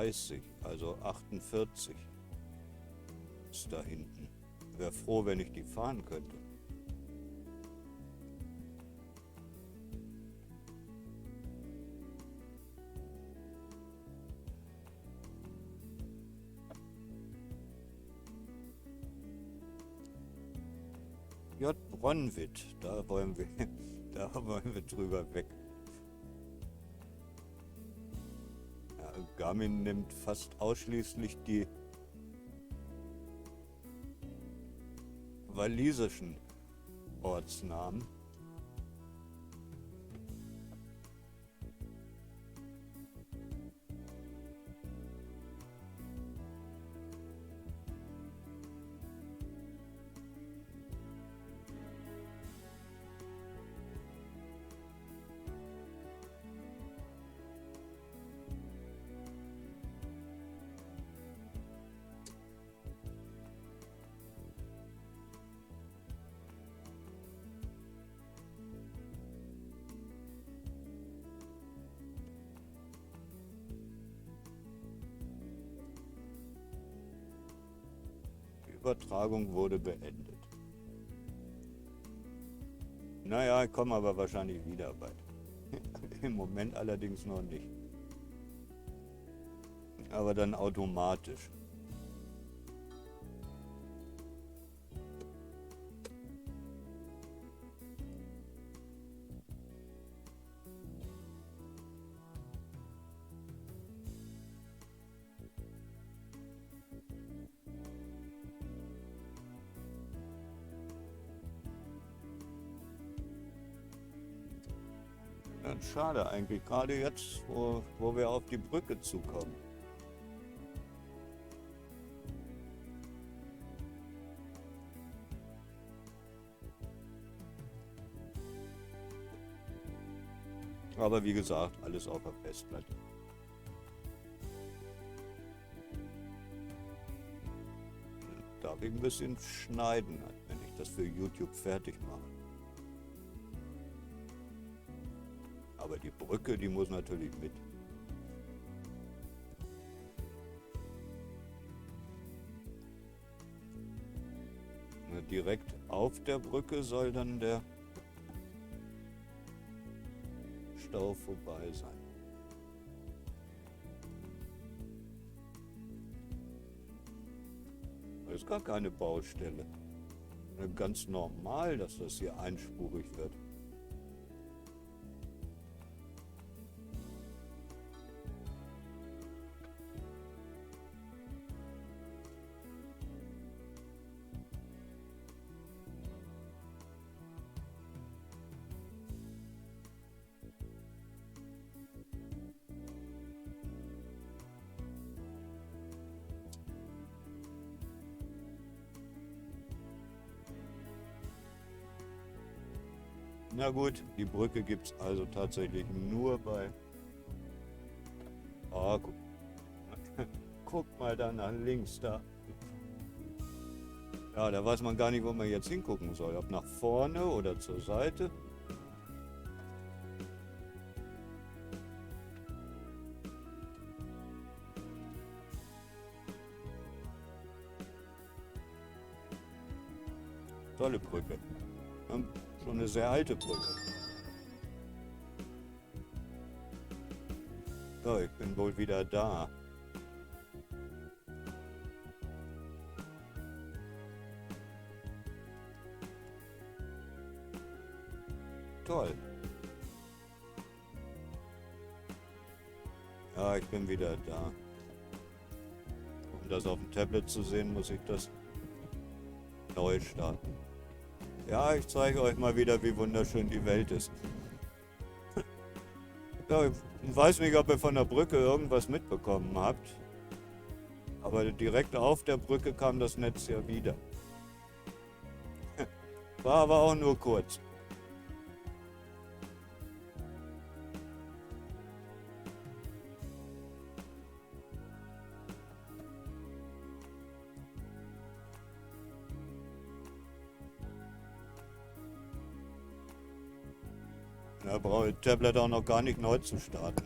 30, also 48 ist da hinten. Wäre froh, wenn ich die fahren könnte. J. Bronwit, da wollen wir, da wollen wir drüber weg. Ja, Garmin nimmt fast ausschließlich die walisischen Ortsnamen. Die Übertragung wurde beendet. Naja, ich komme aber wahrscheinlich wieder bald. Im Moment allerdings noch nicht. Aber dann automatisch. Ja, schade eigentlich, gerade jetzt, wo wir auf die Brücke zukommen. Aber wie gesagt, alles auf der Festplatte. Darf ich ein bisschen schneiden, wenn ich das für YouTube fertig mache. Aber die Brücke, die muss natürlich mit. Direkt auf der Brücke soll dann der Stau vorbei sein. Das ist gar keine Baustelle. Ganz normal, dass das hier einspurig wird. Na gut, die Brücke gibt es also tatsächlich nur bei... Ah, guck mal da nach links da. Ja, da weiß man gar nicht, wo man jetzt hingucken soll. Ob nach vorne oder zur Seite. Tolle Brücke. Schon eine sehr alte Brücke. So, ich bin wohl wieder da. Toll. Ja, ich bin wieder da. Um das auf dem Tablet zu sehen, muss ich das neu starten. Ja, ich zeige euch mal wieder, wie wunderschön die Welt ist. Ja, ich weiß nicht, ob ihr von der Brücke irgendwas mitbekommen habt, aber direkt auf der Brücke kam das Netz ja wieder. War aber auch nur kurz. Da brauche ich das Tablet auch noch gar nicht neu zu starten.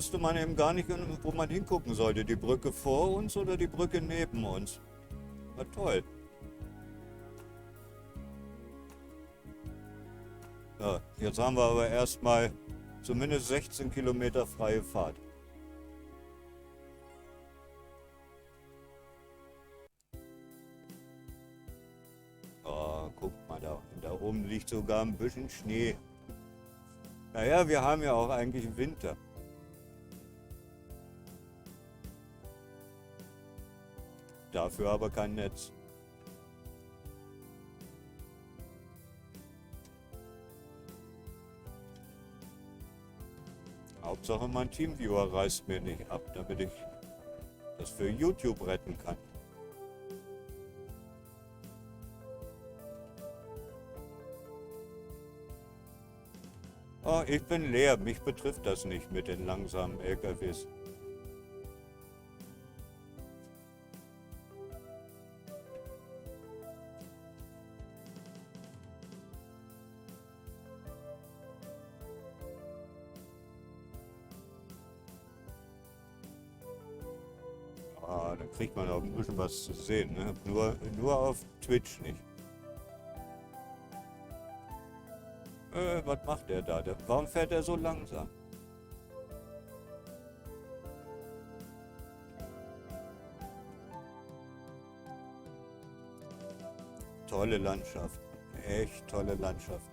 wusste man eben gar nicht, wo man hingucken sollte. Die Brücke vor uns oder die Brücke neben uns. War toll. Ja, jetzt haben wir aber erstmal zumindest 16 Kilometer freie Fahrt. Oh, guck mal da. Da oben liegt sogar ein bisschen Schnee. Naja, wir haben ja auch eigentlich Winter. Dafür aber kein Netz. Hauptsache mein Teamviewer reißt mir nicht ab, damit ich das für YouTube retten kann. Oh, ich bin leer, mich betrifft das nicht mit den langsamen LKWs. Ah, da kriegt man auch ein bisschen was zu sehen, ne? Nur auf Twitch nicht. Was macht der da? Warum fährt er so langsam? Tolle Landschaft. Echt tolle Landschaft.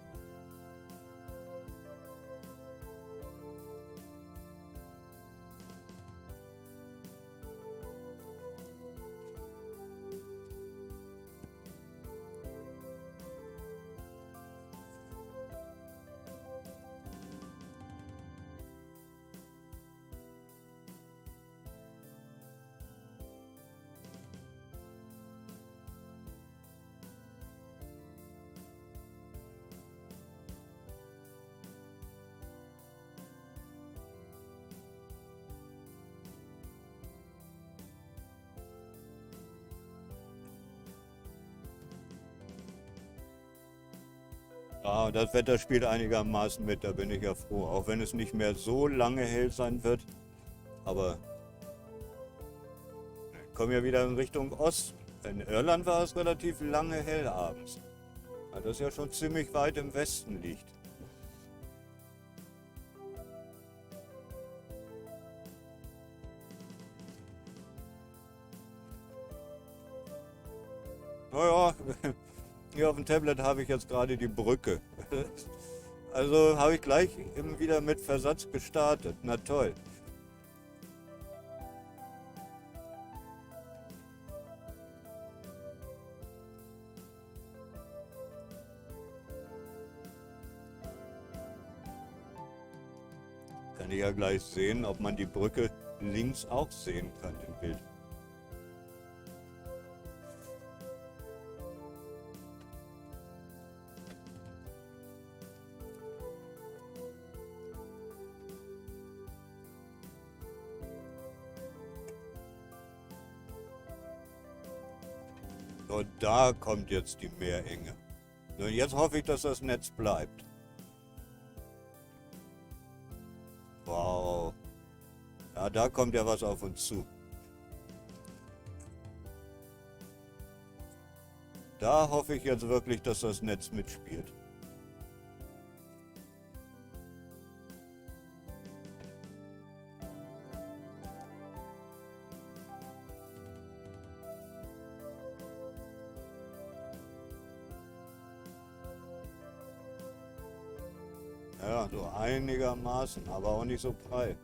Ah, das Wetter spielt einigermaßen mit, da bin ich ja froh. Auch wenn es nicht mehr so lange hell sein wird. Aber ich komme ja wieder in Richtung Osten. In Irland war es relativ lange hell abends. Weil das ja schon ziemlich weit im Westen liegt. Naja, hier auf dem Tablet habe ich jetzt gerade die Brücke. Also habe ich gleich eben wieder mit Versatz gestartet. Na toll. Kann ich ja gleich sehen, ob man die Brücke links auch sehen kann im Bild. Und da kommt jetzt die Meerenge. Und jetzt hoffe ich, dass das Netz bleibt. Wow. Ja, da kommt ja was auf uns zu. Da hoffe ich jetzt wirklich, dass das Netz mitspielt. Ja, so einigermaßen, aber auch nicht so prall.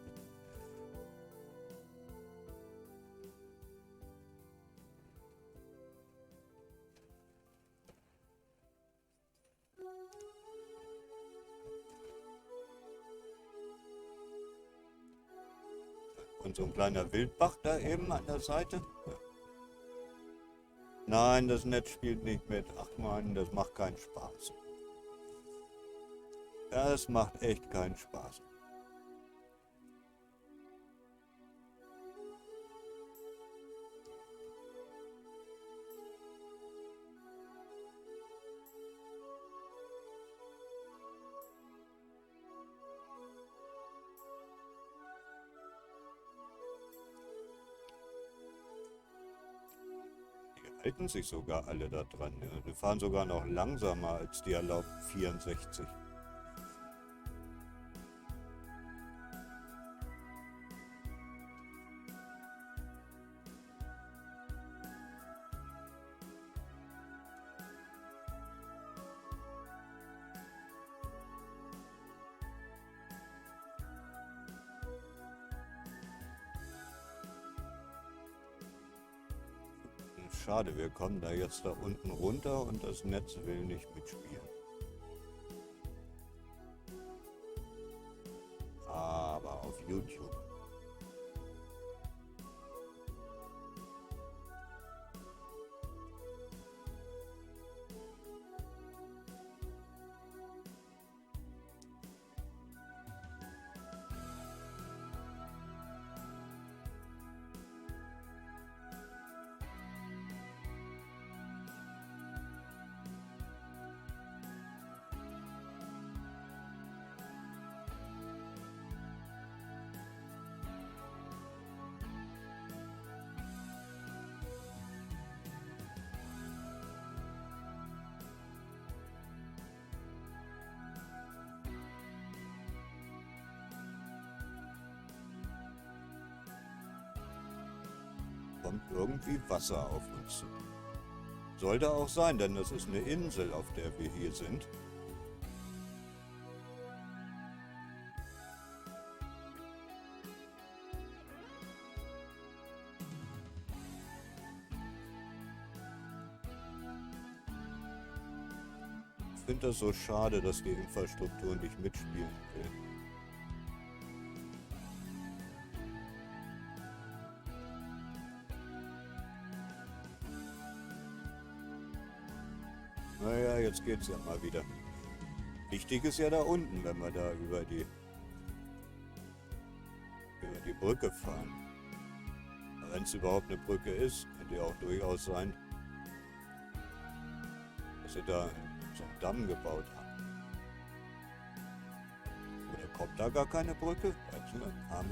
Und so ein kleiner Wildbach da eben an der Seite. Nein, das Netz spielt nicht mit. Ach man, das macht keinen Spaß. Das macht echt keinen Spaß. Halten sich sogar alle da dran. Ja. Die fahren sogar noch langsamer als die erlaubten 64. Schade, wir kommen da jetzt da unten runter und das Netz will nicht mitspielen. Aber auf YouTube. Kommt irgendwie Wasser auf uns zu. Sollte auch sein, denn das ist eine Insel, auf der wir hier sind. Ich finde das so schade, dass die Infrastruktur nicht mitspielen will. Naja, jetzt geht's ja mal wieder. Wichtig ist ja da unten, wenn wir da über die Brücke fahren. Wenn es überhaupt eine Brücke ist, könnte ja auch durchaus sein, dass sie da so einen Damm gebaut haben. Oder kommt da gar keine Brücke? Haben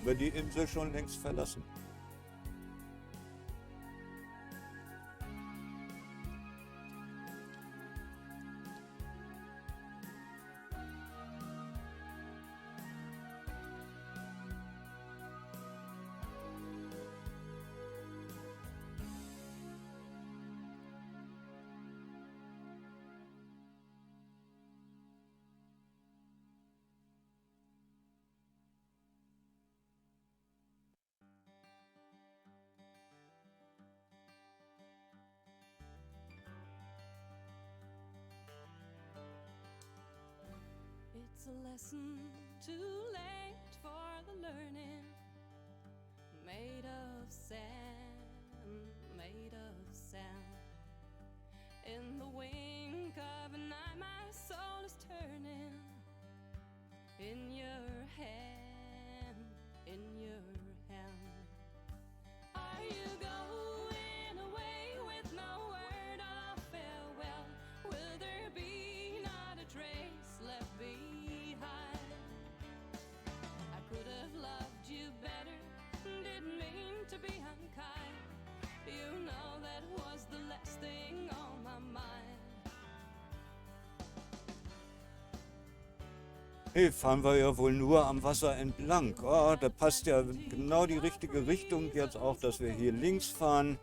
wir die Insel schon längst verlassen? It's a lesson too late for the learning, made of sand, made of sand. In the wink of an eye, my soul is turning. In your hand, in your hand. Are you going away with no word of farewell? Will there be not a trace left behind? I could have loved you better, didn't mean to be unkind. You know that was the last thing on my mind. Hey, fahren wir ja wohl nur am Wasser entlang. Oh, da passt ja genau die richtige Richtung jetzt auch, dass wir hier links fahren.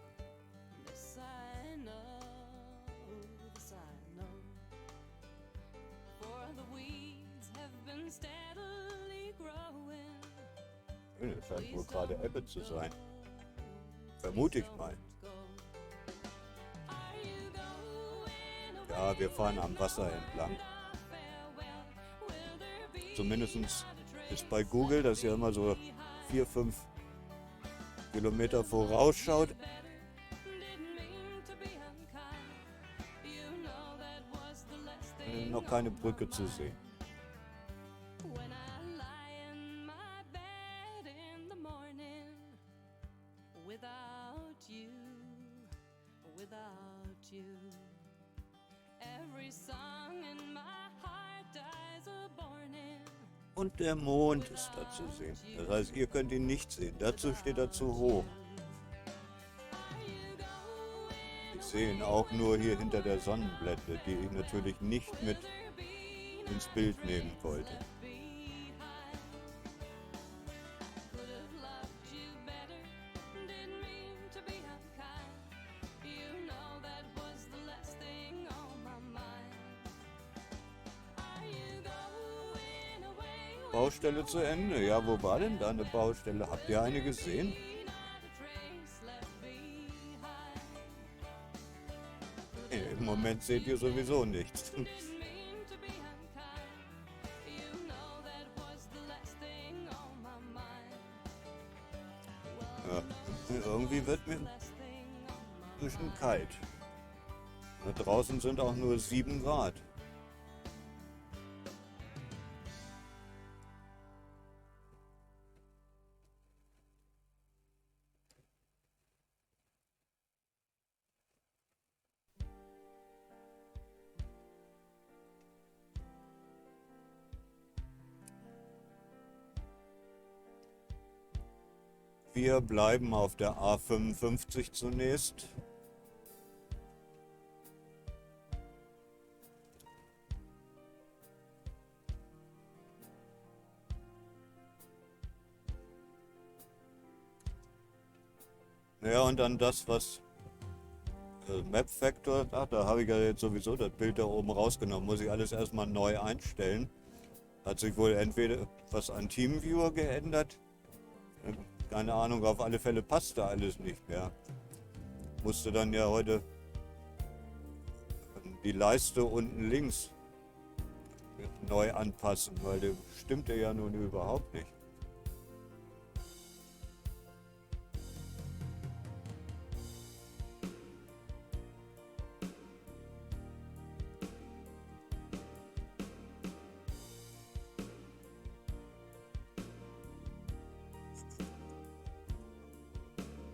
This I know, this I know. For the weeds have been steadily growing. Das scheint wohl gerade Ebbe zu sein. Vermute ich mal. Are you going Ja, wir fahren am Wasser entlang. Zumindest ist bei Google, das ja immer so 4-5 Kilometer vorausschaut, noch keine Brücke zu sehen. When I lie in my bed in the morning, without you, without you, every song in my heart dies a borning. Und der Mond ist da zu sehen. Das heißt, ihr könnt ihn nicht sehen. Dazu steht er zu hoch. Ich sehe ihn auch nur hier hinter der Sonnenblende, die ich natürlich nicht mit ins Bild nehmen wollte. Baustelle zu Ende. Ja, wo war denn da eine Baustelle? Habt ihr eine gesehen? Nee, im Moment seht ihr sowieso nichts. Ja, irgendwie wird mir ein bisschen kalt. Da draußen sind auch nur 7 Grad. Wir bleiben auf der A55 zunächst. Ja, und dann das, was Map Factor, ach, da habe ich ja jetzt sowieso das Bild da oben rausgenommen, muss ich alles erstmal neu einstellen. Hat sich wohl entweder was an Teamviewer geändert, keine Ahnung, auf alle Fälle passt da alles nicht mehr. Musste dann ja heute die Leiste unten links neu anpassen, weil die stimmte ja nun überhaupt nicht.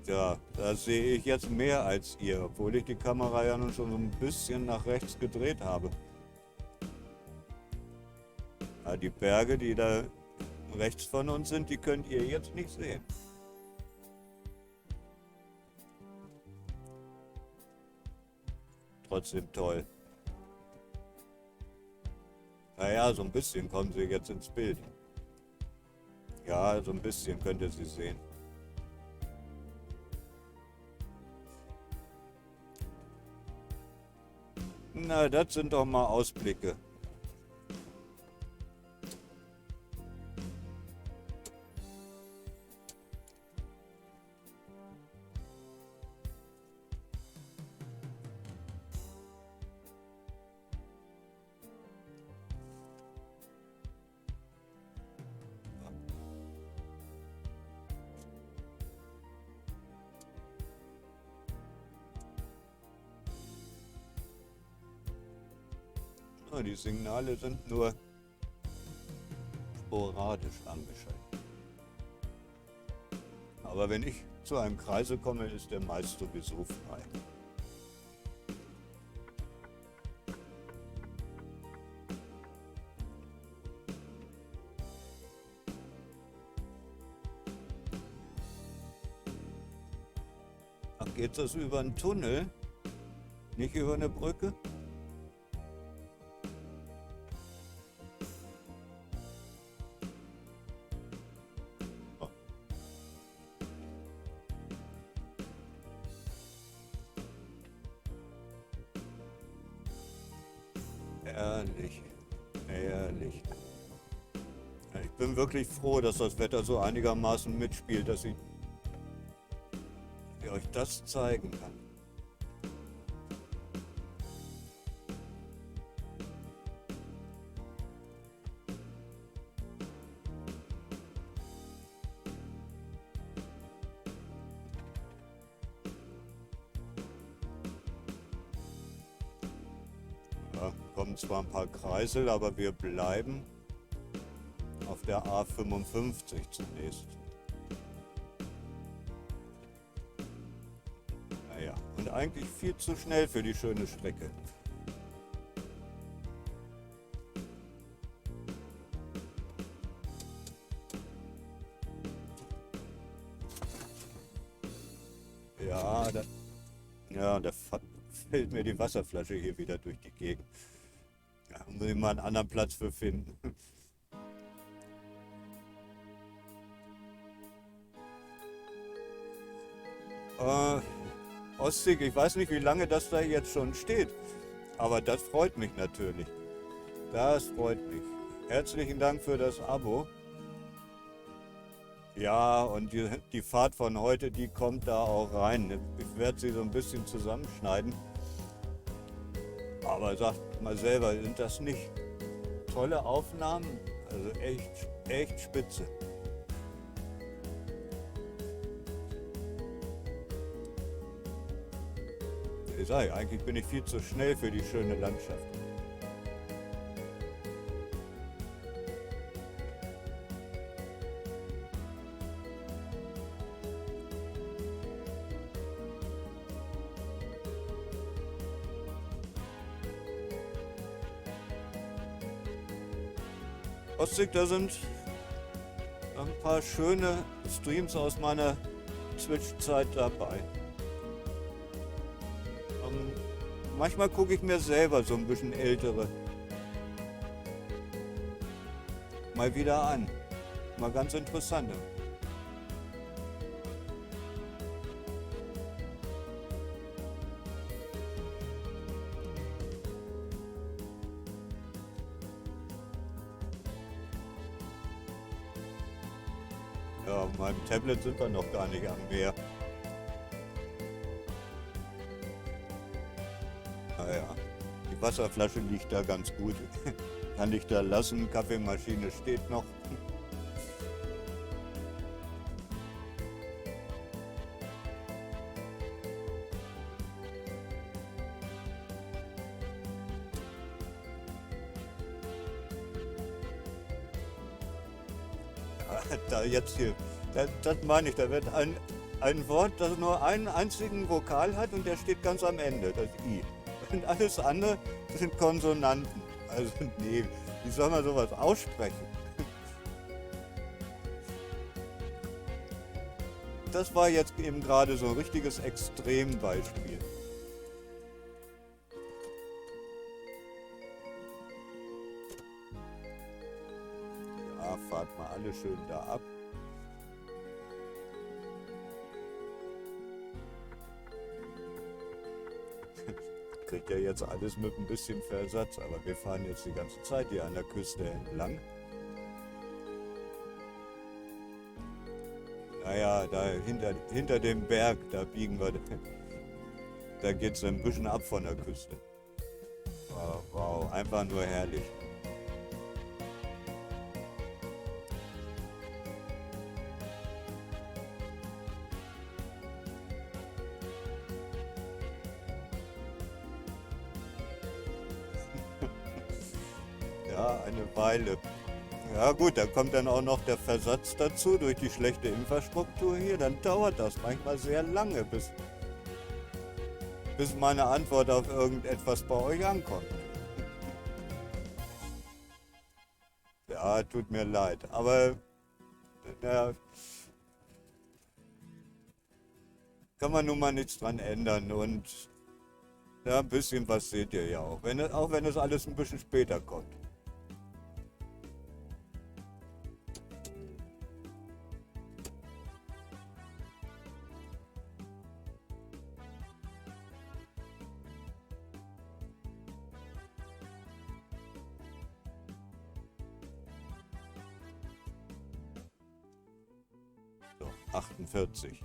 Ja, da sehe ich jetzt mehr als ihr, obwohl ich die Kamera ja nun schon so ein bisschen nach rechts gedreht habe. Ja, die Berge, die da rechts von uns sind, die könnt ihr jetzt nicht sehen. Trotzdem toll. Naja, so ein bisschen kommen sie jetzt ins Bild. Ja, so ein bisschen könnt ihr sie sehen. Na, das sind doch mal Ausblicke. Ja, die Signale sind nur sporadisch angeschaltet. Aber wenn ich zu einem Kreisel komme, ist der meist sowieso frei. Ach, geht das über einen Tunnel? Nicht über eine Brücke? Ehrlich, ehrlich. Ich bin wirklich froh, dass das Wetter so einigermaßen mitspielt, dass ich euch das zeigen kann. Ja, kommen zwar ein paar Kreisel, aber wir bleiben auf der A55 zunächst. Naja, und eigentlich viel zu schnell für die schöne Strecke. Ja, der fällt mir die Wasserflasche hier wieder durch die Gegend. Da muss ich mal einen anderen Platz für finden. Äh, Ostsee, ich weiß nicht, wie lange das da jetzt schon steht, aber das freut mich natürlich. Das freut mich. Herzlichen Dank für das Abo. Ja, und die Fahrt von heute, die kommt da auch rein. Ich werde sie so ein bisschen zusammenschneiden. Aber sagt mal selber, sind das nicht tolle Aufnahmen? Also echt, echt spitze. Ich sage, eigentlich bin ich viel zu schnell für die schöne Landschaft. Ostsee, da sind ein paar schöne Streams aus meiner Twitch-Zeit dabei. Manchmal gucke ich mir selber so ein bisschen ältere mal wieder an. Mal ganz interessante. Ja, auf meinem Tablet sind wir noch gar nicht am Meer. Naja, die Wasserflasche liegt da ganz gut. Kann ich da lassen, Kaffeemaschine steht noch. Ja, da jetzt hier, das meine ich, da wird ein Wort, das nur einen einzigen Vokal hat und der steht ganz am Ende, das I. Und alles andere sind Konsonanten. Also nee, wie soll man sowas aussprechen? Das war jetzt eben gerade so ein richtiges Extrembeispiel. Ja, fahrt mal alle schön da ab. Kriegt ja jetzt alles mit ein bisschen Versatz, aber wir fahren jetzt die ganze Zeit hier an der Küste entlang. Naja, da hinter dem Berg, da biegen wir, da geht es ein bisschen ab von der Küste. Wow, wow, einfach nur herrlich. Ja, eine Weile. Ja gut, da kommt dann auch noch der Versatz dazu durch die schlechte Infrastruktur hier. Dann dauert das manchmal sehr lange, bis meine Antwort auf irgendetwas bei euch ankommt. Ja, tut mir leid, aber ja, kann man nun mal nichts dran ändern und ja, ein bisschen was seht ihr ja auch, auch wenn es alles ein bisschen später kommt. So, 48.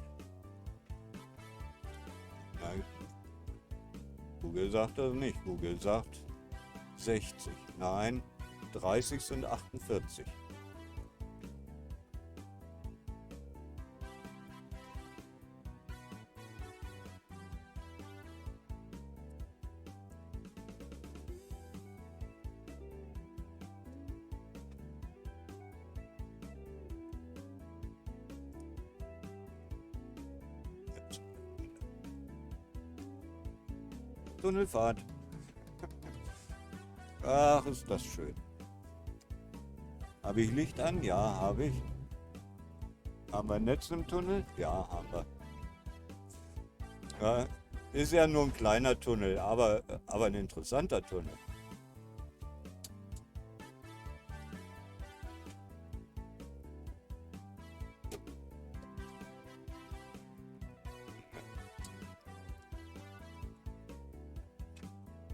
Nein, Google sagt das nicht. Google sagt 60. Nein, 30 sind 48. Tunnelfahrt. Ach, ist das schön. Habe ich Licht an? Ja, habe ich. Haben wir ein Netz im Tunnel? Ja, haben wir. Ja, Ist ja nur ein kleiner Tunnel, aber ein interessanter Tunnel.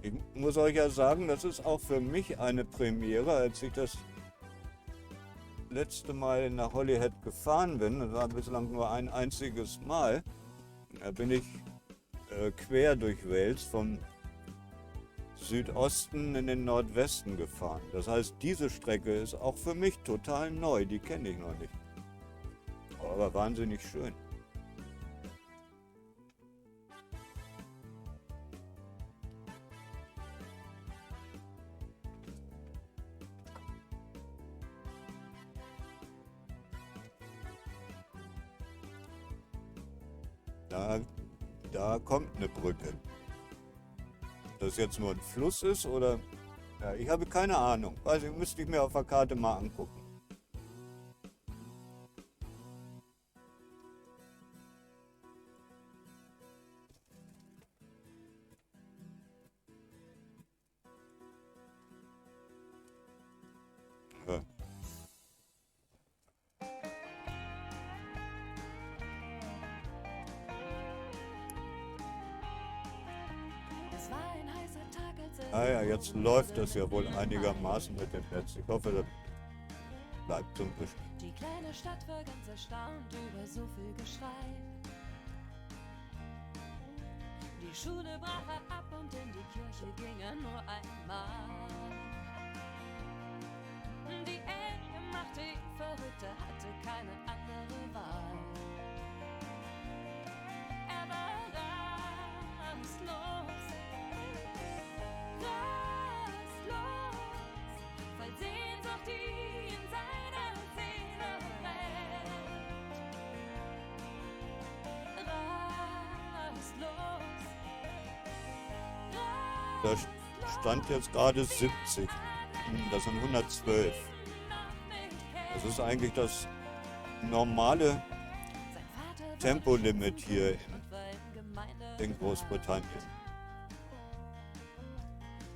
Ich muss euch ja sagen, das ist auch für mich eine Premiere, als ich das letzte Mal nach Holyhead gefahren bin. Das war bislang nur ein einziges Mal. Da bin ich quer durch Wales vom Südosten in den Nordwesten gefahren. Das heißt, diese Strecke ist auch für mich total neu, die kenne ich noch nicht. Aber wahnsinnig schön. Da kommt eine Brücke. Ob das jetzt nur ein Fluss ist oder... Ja, ich habe keine Ahnung. Also müsste ich mir auf der Karte mal angucken. Ja. Es war ein heißer Tag, als er Ah ja, jetzt läuft das ja wohl einigermaßen mit dem Netz. Ich hoffe, das bleibt so ein bisschen. Die kleine Stadt war ganz erstaunt über so viel Geschrei. Die Schule brach er ab und in die Kirche ging er nur einmal. Die Ehe machte ihn verrückt, er hatte keine andere Wahl. Er war rastlos, voll Sehnsucht, die in seiner Seele brennt. Rastlos. Da stand jetzt gerade 70. Das sind 112. Das ist eigentlich das normale Tempolimit hier in Großbritannien.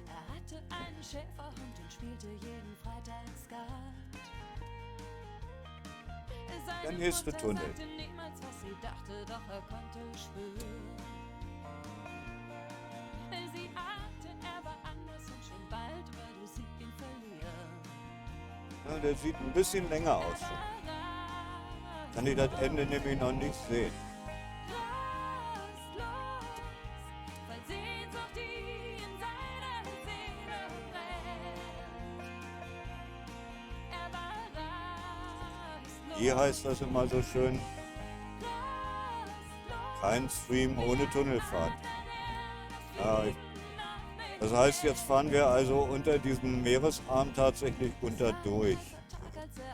Er hatte einen Schäferhund und spielte jeden Freitag Skat. Der nächste Mutter Tunnel. sagte niemals, was sie dachte, doch er konnte spüren. Sie ahnte, er war anders und schon bald würde sie ihn verlieren. Ja, der sieht ein bisschen länger aus schon. Kann ich das Ende nämlich noch nicht sehen. Rastlos, voll Sehnsucht, die in seiner Seele brennt. Er war rastlos, Hier heißt das immer so schön, rastlos. kein Stream ohne Tunnelfahrt. Ja, das heißt, jetzt fahren wir also unter diesem Meeresarm tatsächlich unter durch.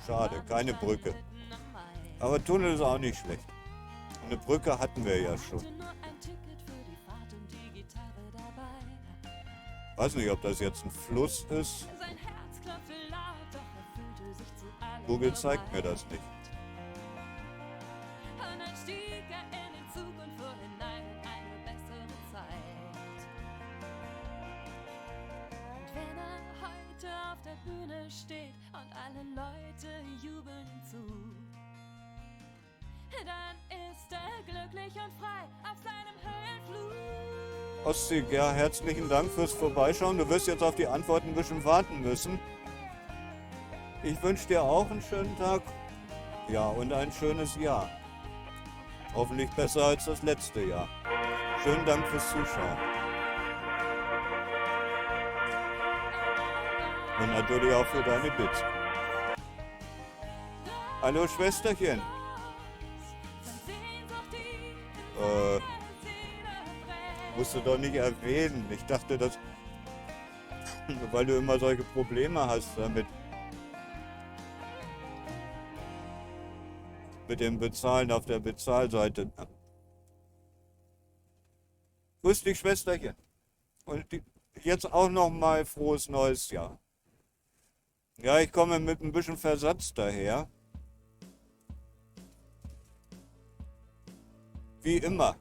Schade, keine Brücke. Aber Tunnel ist auch nicht schlecht. Eine Brücke hatten wir ja schon. Weiß nicht, ob das jetzt ein Fluss ist. Google zeigt mir das nicht. Und dann stieg er in den Zug und fuhr hinein in eine bessere Zeit. Und wenn er heute auf der Bühne steht und alle Leute jubeln ihm zu, dann ist er glücklich und frei auf seinem Höhenflug. Ostsee, ja, herzlichen Dank fürs Vorbeischauen. Du wirst jetzt auf die Antworten ein bisschen warten müssen. Ich wünsche dir auch einen schönen Tag. Ja, und ein schönes Jahr. Hoffentlich besser als das letzte Jahr. Schönen Dank fürs Zuschauen. Und natürlich auch für deine Bits. Hallo Schwesterchen. Musst du doch nicht erwähnen. Ich dachte, dass, weil du immer solche Probleme hast damit. Mit dem Bezahlen auf der Bezahlseite. Grüß dich, Schwesterchen. Und jetzt auch noch mal frohes neues Jahr. Ja, ich komme mit ein bisschen Versatz daher. Wie immer.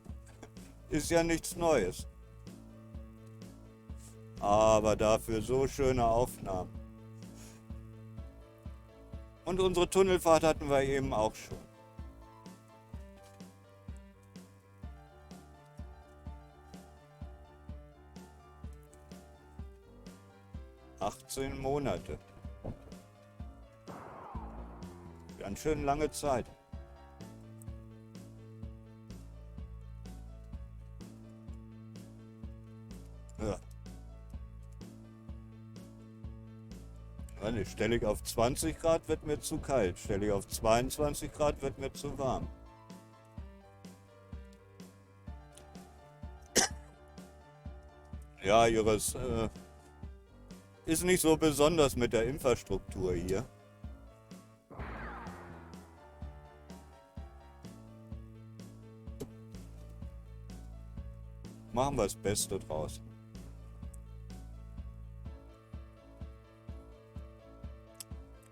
Ist ja nichts Neues. Aber dafür so schöne Aufnahmen. Und unsere Tunnelfahrt hatten wir eben auch schon. Monate. Ganz schön lange Zeit. Ja. Stelle ich auf 20 Grad, wird mir zu kalt. Stelle ich auf 22 Grad, wird mir zu warm. Ja, Iris, ist nicht so besonders mit der Infrastruktur hier. Machen wir das Beste draus.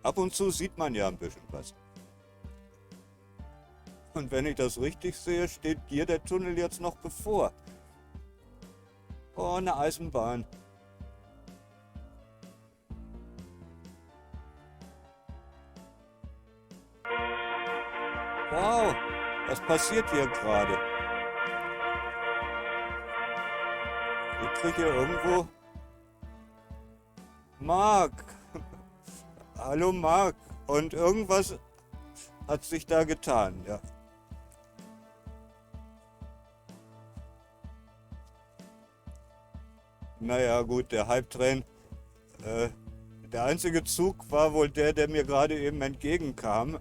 Ab und zu sieht man ja ein bisschen was. Und wenn ich das richtig sehe, steht dir der Tunnel jetzt noch bevor. Oh, eine Eisenbahn. Wow, was passiert hier gerade? Ich kriege hier irgendwo... Marc! Hallo Marc! Und irgendwas hat sich da getan, ja. Naja gut, der Hype-Train, der einzige Zug war wohl der mir gerade eben entgegenkam.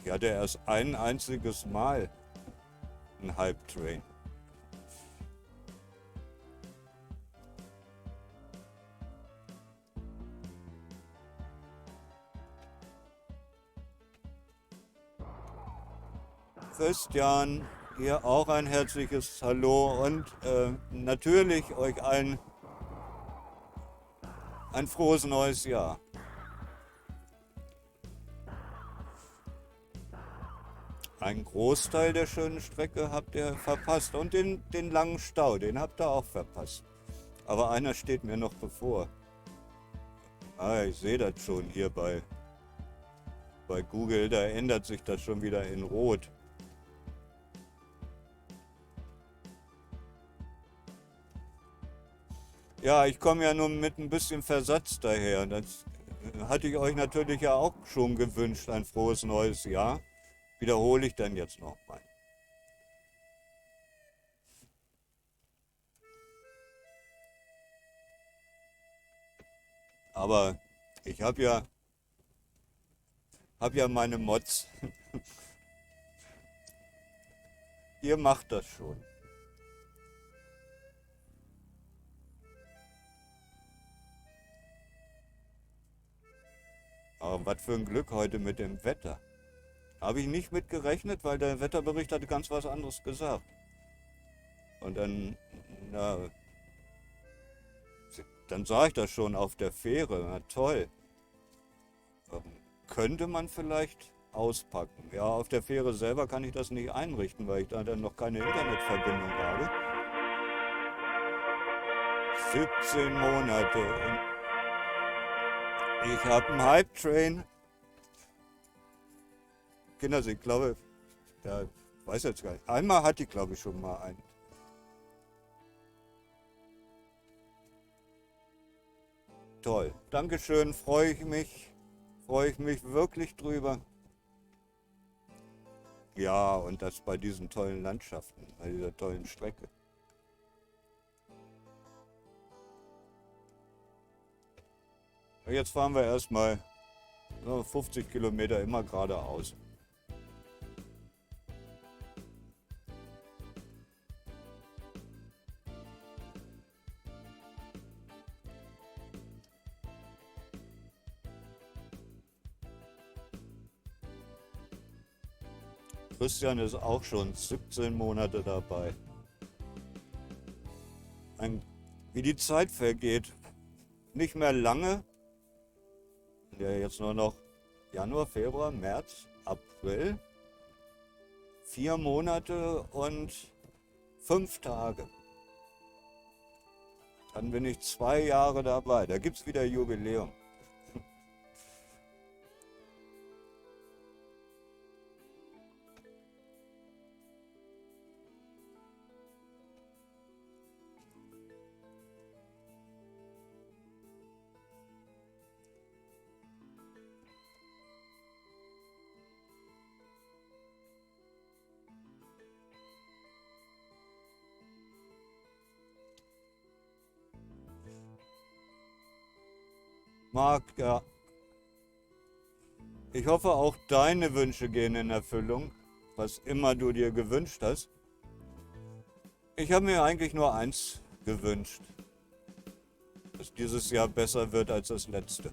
Ich hatte erst ein einziges Mal einen Hype-Train. Christian, hier auch ein herzliches Hallo und natürlich euch allen ein frohes neues Jahr. Einen Großteil der schönen Strecke habt ihr verpasst und den langen Stau, den habt ihr auch verpasst. Aber einer steht mir noch bevor. Ah, ich sehe das schon hier bei Google, da ändert sich das schon wieder in Rot. Ja, ich komme ja nur mit ein bisschen Versatz daher. Das hatte ich euch natürlich ja auch schon gewünscht, ein frohes neues Jahr. Wiederhole ich dann jetzt nochmal. Aber ich habe ja meine Mods. Ihr macht das schon. Aber was für ein Glück heute mit dem Wetter. Habe ich nicht mit gerechnet, weil der Wetterbericht hatte ganz was anderes gesagt. Und dann sah ich das schon auf der Fähre. Na toll. Könnte man vielleicht auspacken. Ja, auf der Fähre selber kann ich das nicht einrichten, weil ich da dann noch keine Internetverbindung habe. 17 Monate. Und ich habe einen Hype-Train. Kinder, ich glaube, ja, ich weiß jetzt gar nicht. Einmal hatte ich, glaube ich, schon mal einen. Toll. Dankeschön, freue ich mich wirklich drüber. Ja, und das bei diesen tollen Landschaften, bei dieser tollen Strecke. Jetzt fahren wir erstmal 50 Kilometer immer geradeaus. Christian ist auch schon 17 Monate dabei. Wie die Zeit vergeht, nicht mehr lange. Ja, jetzt nur noch Januar, Februar, März, April, 4 Monate und 5 Tage. Dann bin ich 2 Jahre dabei. Da gibt es wieder Jubiläum. Marc, ja, ich hoffe auch deine Wünsche gehen in Erfüllung, was immer du dir gewünscht hast. Ich habe mir eigentlich nur eins gewünscht, dass dieses Jahr besser wird als das letzte.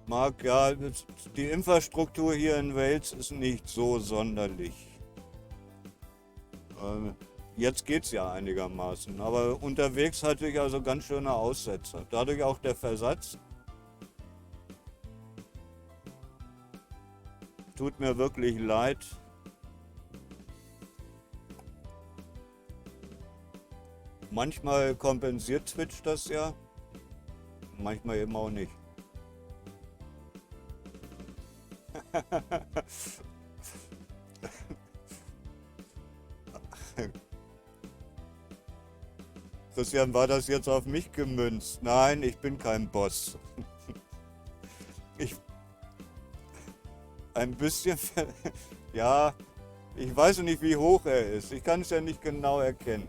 Marc, ja, die Infrastruktur hier in Wales ist nicht so sonderlich. Jetzt geht's ja einigermaßen, aber unterwegs hatte ich also ganz schöne Aussetzer. Dadurch auch der Versatz. Tut mir wirklich leid. Manchmal kompensiert Twitch das ja, manchmal eben auch nicht. Christian, war das jetzt auf mich gemünzt? Nein, ich bin kein Boss. Ich ein bisschen, ja, ich weiß nicht, wie hoch er ist. Ich kann es ja nicht genau erkennen.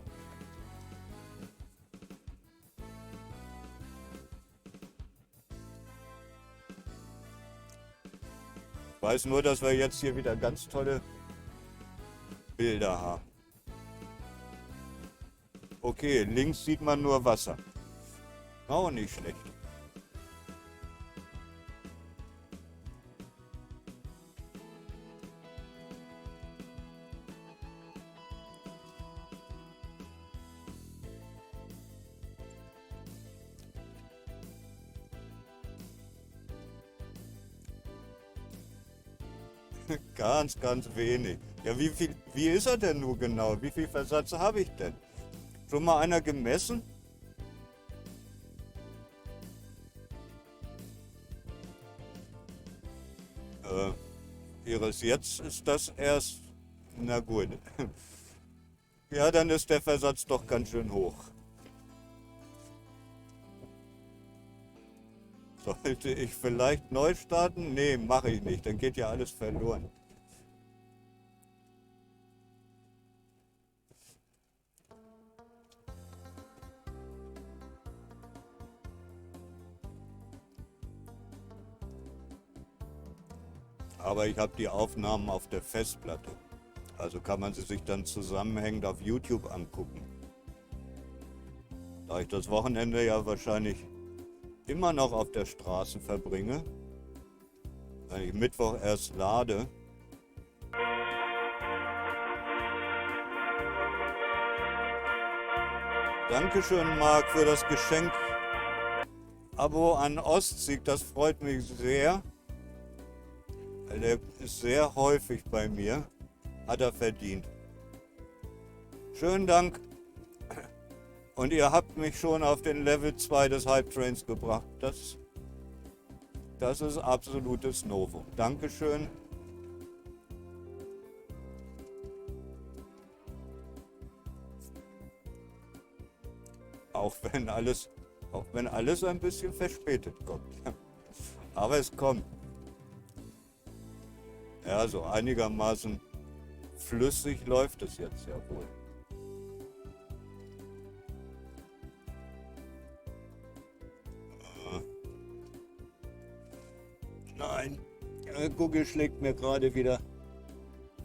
Ich weiß nur, dass wir jetzt hier wieder ganz tolle Bilder haben. Okay, links sieht man nur Wasser. Auch nicht schlecht. Ganz, ganz wenig. Ja, wie ist er denn nun genau? Wie viel Versatz habe ich denn? Schon mal einer gemessen? Iris, jetzt ist das erst. Na gut. Ja, dann ist der Versatz doch ganz schön hoch. Sollte ich vielleicht neu starten? Nee, mache ich nicht. Dann geht ja alles verloren. Aber ich habe die Aufnahmen auf der Festplatte. Also kann man sie sich dann zusammenhängend auf YouTube angucken. Da ich das Wochenende ja wahrscheinlich immer noch auf der Straße verbringe, weil ich Mittwoch erst lade. Dankeschön, Marc, für das Geschenk. Abo an Ostsieg, das freut mich sehr. Weil der ist sehr häufig bei mir. Hat er verdient. Schönen Dank. Und ihr habt mich schon auf den Level 2 des Hype Trains gebracht. Das ist absolutes Novum. Dankeschön. Auch wenn alles ein bisschen verspätet kommt. Aber es kommt. Ja, so einigermaßen flüssig läuft es jetzt ja wohl. Nein, Google schlägt mir gerade wieder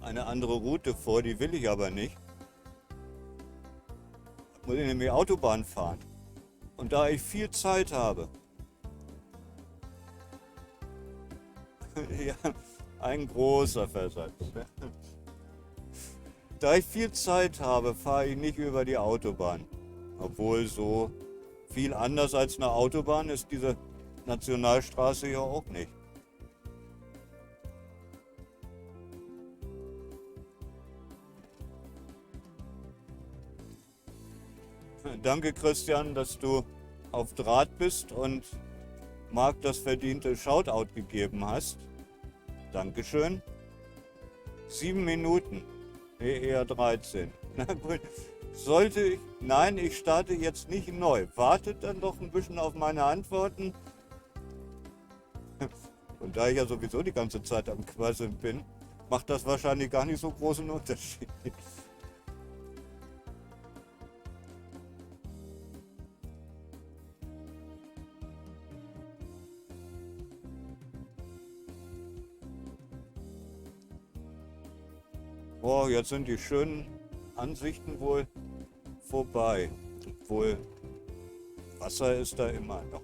eine andere Route vor, die will ich aber nicht. Muss ich nämlich Autobahn fahren. Und da ich viel Zeit habe, Ja, ein großer Versatz. Da ich viel Zeit habe, fahre ich nicht über die Autobahn. Obwohl so viel anders als eine Autobahn ist diese Nationalstraße ja auch nicht. Danke Christian, dass du auf Draht bist und Marc das verdiente Shoutout gegeben hast. Dankeschön. 7 Minuten. Nee, eher 13. Na gut. Sollte ich. Nein, ich starte jetzt nicht neu. Wartet dann doch ein bisschen auf meine Antworten. Und da ich ja sowieso die ganze Zeit am Quasseln bin, macht das wahrscheinlich gar nicht so großen Unterschied. Oh, jetzt sind die schönen Ansichten wohl vorbei. Obwohl Wasser ist da immer noch.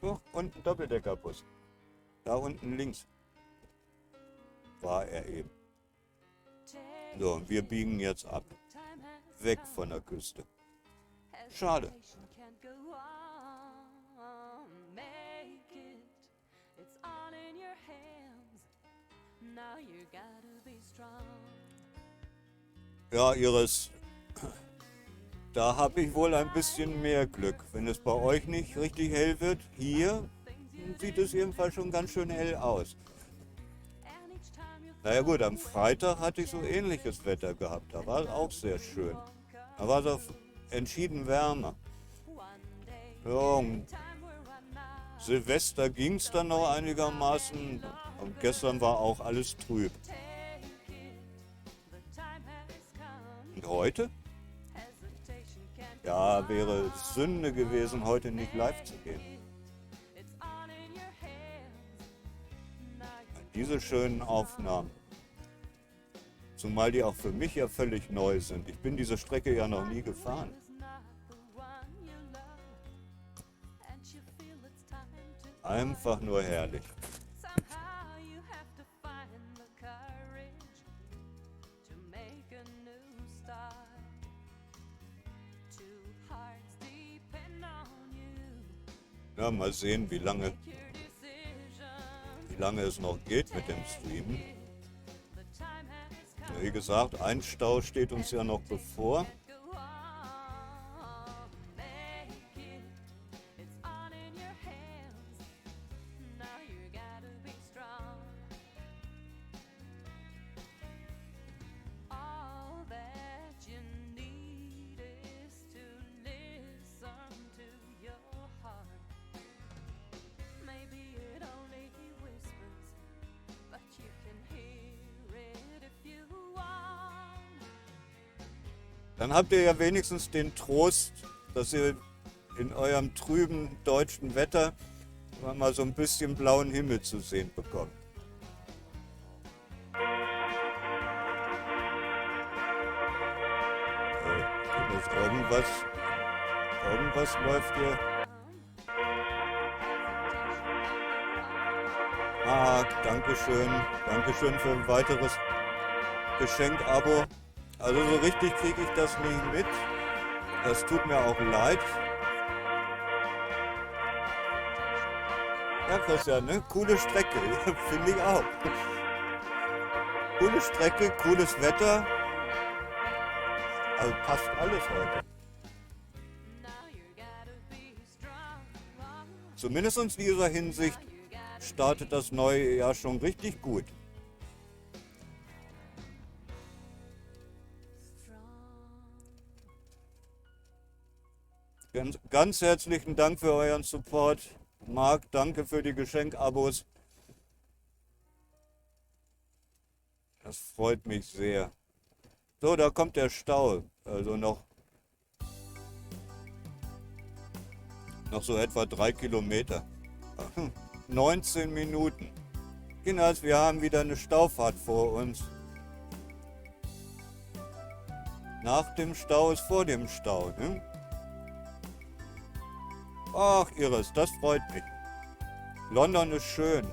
Oh, und ein Doppeldeckerbus. Da unten links war er eben. So, und wir biegen jetzt ab. Weg von der Küste. Schade. Ja, Iris, da habe ich wohl ein bisschen mehr Glück. Wenn es bei euch nicht richtig hell wird, hier sieht es jedenfalls schon ganz schön hell aus. Naja gut, am Freitag hatte ich so ähnliches Wetter gehabt. Da war es auch sehr schön. Da war es auch entschieden wärmer. Ja, und Silvester ging es dann noch einigermaßen. Und gestern war auch alles trüb. Und heute? Ja, wäre Sünde gewesen, heute nicht live zu gehen. Diese schönen Aufnahmen. Zumal die auch für mich ja völlig neu sind. Ich bin diese Strecke ja noch nie gefahren. Einfach nur herrlich. Ja, mal sehen, wie lange es noch geht mit dem Streamen. Wie gesagt, ein Stau steht uns ja noch bevor. Dann habt ihr ja wenigstens den Trost, dass ihr in eurem trüben deutschen Wetter mal so ein bisschen blauen Himmel zu sehen bekommt. Irgendwas läuft hier. Ah, Dankeschön für ein weiteres Geschenk-Abo. Also so richtig kriege ich das nicht mit. Das tut mir auch leid. Ja, Christian, ne? Coole Strecke, finde ich auch. Coole Strecke, cooles Wetter. Also passt alles heute. Zumindest in dieser Hinsicht startet das neue Jahr schon richtig gut. Ganz herzlichen Dank für euren Support. Marc, danke für die Geschenkabos. Das freut mich sehr. So, da kommt der Stau. Also noch so etwa 3 Kilometer. 19 Minuten. Kinders, wir haben wieder eine Staufahrt vor uns. Nach dem Stau ist vor dem Stau. Ne? Ach, Iris, das freut mich. London ist schön.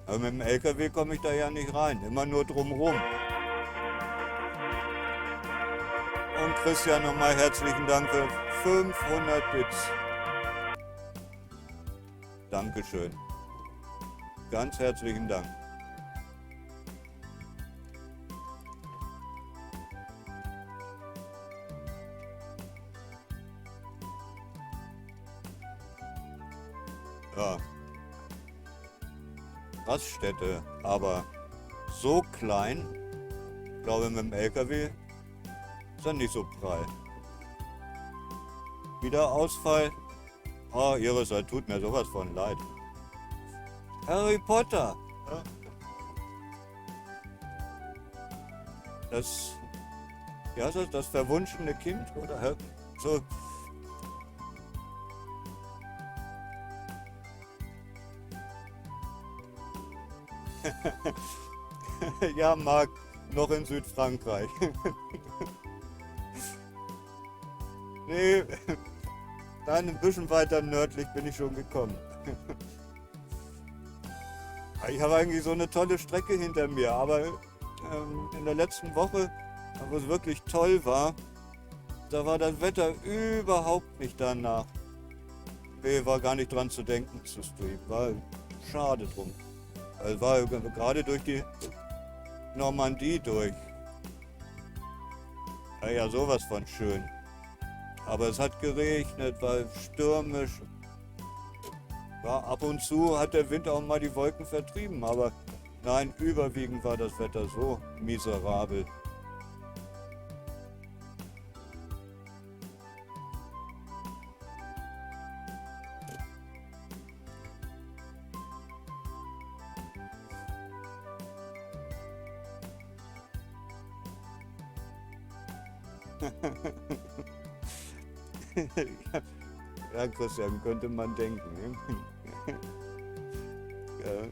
Aber mit dem LKW komme ich da ja nicht rein. Immer nur drumrum. Und Christian, nochmal herzlichen Dank für 500 Bits. Dankeschön. Ganz herzlichen Dank. Ja. Raststätte, aber so klein, ich glaube mit dem LKW ist er nicht so prall. Wieder Ausfall. Oh, Iris, das tut mir sowas von leid. Harry Potter. Ja. Das, wie heißt das verwunschene Kind? Oder so. Ja, Marc, noch in Südfrankreich. Nee, nein, ein bisschen weiter nördlich bin ich schon gekommen. Ich habe eigentlich so eine tolle Strecke hinter mir, aber in der letzten Woche, wo es wirklich toll war, da war das Wetter überhaupt nicht danach. Nee, war gar nicht dran zu denken zu streamen, war schade drum. Es war gerade durch die Normandie durch. Ja, sowas von schön. Aber es hat geregnet, war stürmisch. Ja, ab und zu hat der Wind auch mal die Wolken vertrieben, aber nein, überwiegend war das Wetter so miserabel. Ja, Christian, könnte man denken. Ne? Ja.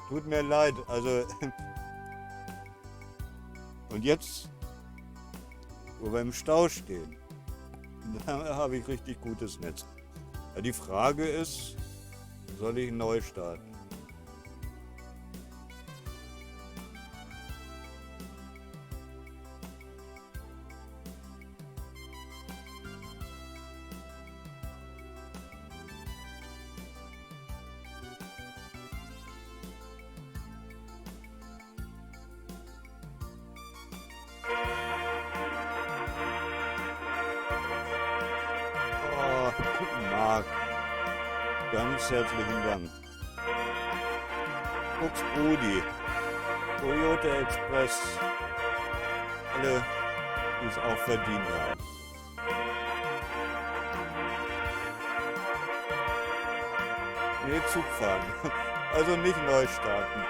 Tut mir leid, also. Und jetzt, wo wir im Stau stehen, da habe ich richtig gutes Netz. Ja, die Frage ist, soll ich neu starten? Oh, Marc, ganz herzlichen Dank. Fuchs Brudi, Toyota Express, alle, die es auch verdient haben. Nee, Zug fahren, also nicht neu starten.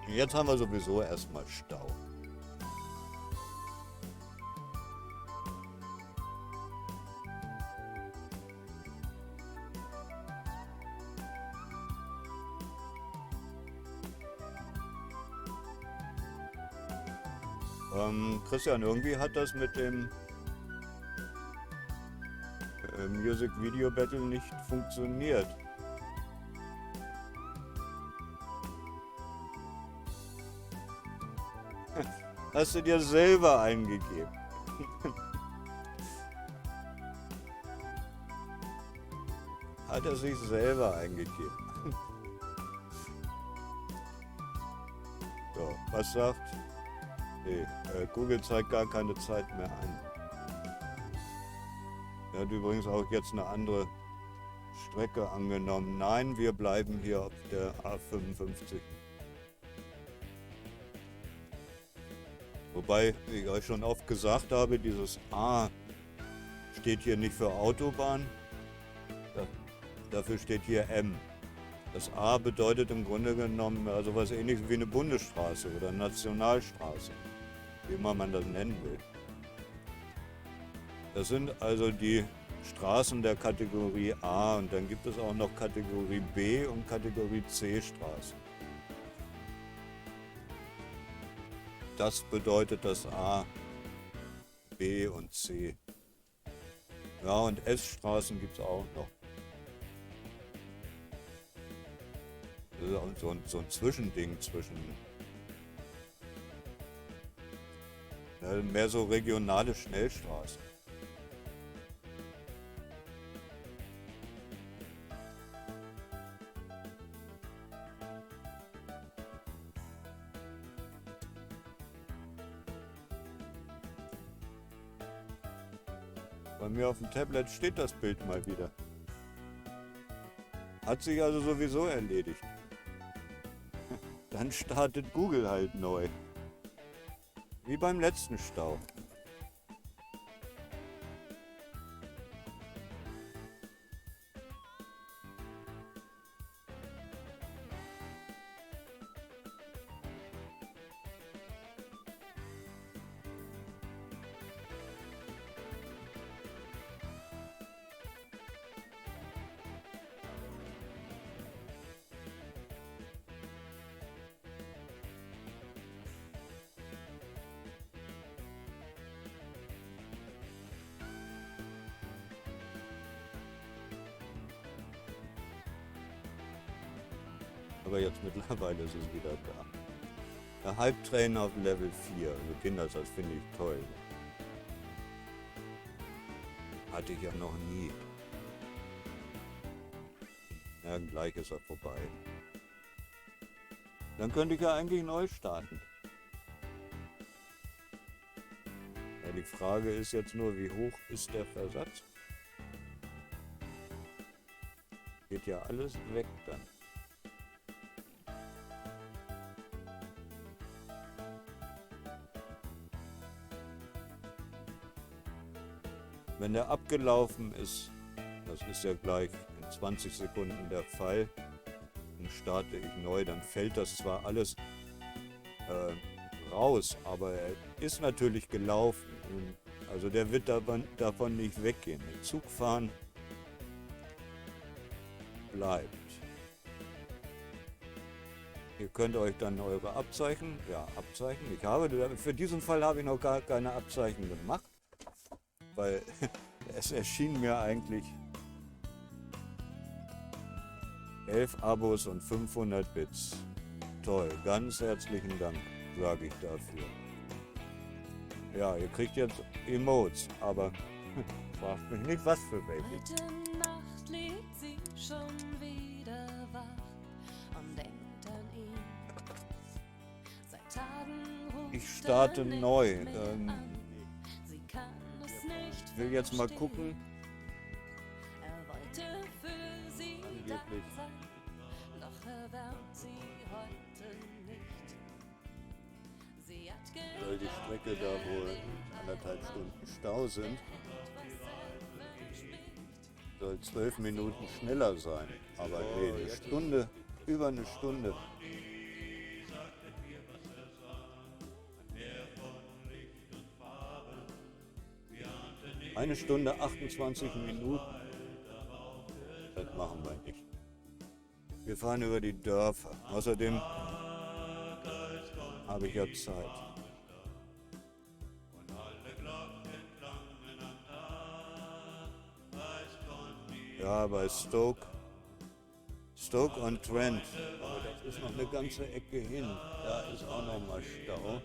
Jetzt haben wir sowieso erstmal Stau. Christian, irgendwie hat das mit dem Music Video Battle nicht funktioniert. Hast du dir selber eingegeben. Hat er sich selber eingegeben. So, was sagt? Nee, Google zeigt gar keine Zeit mehr an. Er hat übrigens auch jetzt eine andere Strecke angenommen. Nein, wir bleiben hier auf der A55. Wobei, wie ich euch schon oft gesagt habe, dieses A steht hier nicht für Autobahn, dafür steht hier M. Das A bedeutet im Grunde genommen so was Ähnliches wie eine Bundesstraße oder Nationalstraße, wie immer man das nennen will. Das sind also die Straßen der Kategorie A und dann gibt es auch noch Kategorie B und Kategorie C Straßen. Das bedeutet das A, B und C. Ja, und S-Straßen gibt es auch noch. Das ist auch so ein Zwischending zwischen. Ja, mehr so regionale Schnellstraßen. Bei mir auf dem Tablet steht das Bild mal wieder. Hat sich also sowieso erledigt. Dann startet Google halt neu. Wie beim letzten Stau. Aber jetzt mittlerweile ist es wieder da. Der Hype Train auf Level 4. Also Kinder, das finde ich toll. Hatte ich ja noch nie. Ja, gleich ist er vorbei. Dann könnte ich ja eigentlich neu starten. Ja, die Frage ist jetzt nur, wie hoch ist der Versatz? Geht ja alles weg dann. Wenn der abgelaufen ist, das ist ja gleich in 20 Sekunden der Fall, dann starte ich neu, dann fällt das zwar alles raus, aber er ist natürlich gelaufen. Also der wird davon nicht weggehen. Der Zugfahren bleibt. Ihr könnt euch dann eure Abzeichen, ich habe, für diesen Fall habe ich noch gar keine Abzeichen gemacht, weil es erschien mir eigentlich 11 Abos und 500 Bits. Toll, ganz herzlichen Dank, sage ich dafür. Ja, ihr kriegt jetzt Emotes, aber fragt mich nicht, was für welche. Heute Nacht liegt sie schon wieder wach und denkt an ihn. Seit Tagen ruft Ich starte er nicht neu. mehr an. Sie kann es nicht Ich will jetzt mal verstehen. gucken. Er wollte für sie da Angeblich. sein, doch erwärmt sie heute nicht. Sie hat Weil die Strecke da wohl 1,5 Stunden Stau sind, soll 12 Minuten schneller sein. Aber nee, eine Stunde, über eine Stunde. Eine Stunde 28 Minuten. Das machen wir nicht. Wir fahren über die Dörfer. Außerdem habe ich ja Zeit. Ja, bei Stoke Stoke-on-Trent. Aber das ist noch eine ganze Ecke hin. Da ist auch noch mal Stau.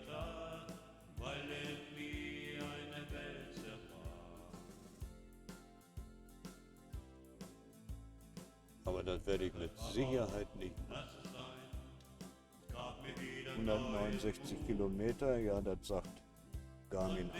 Aber das werde ich mit Sicherheit nicht machen. 169 Kilometer, ja, das sagt Garmin auch.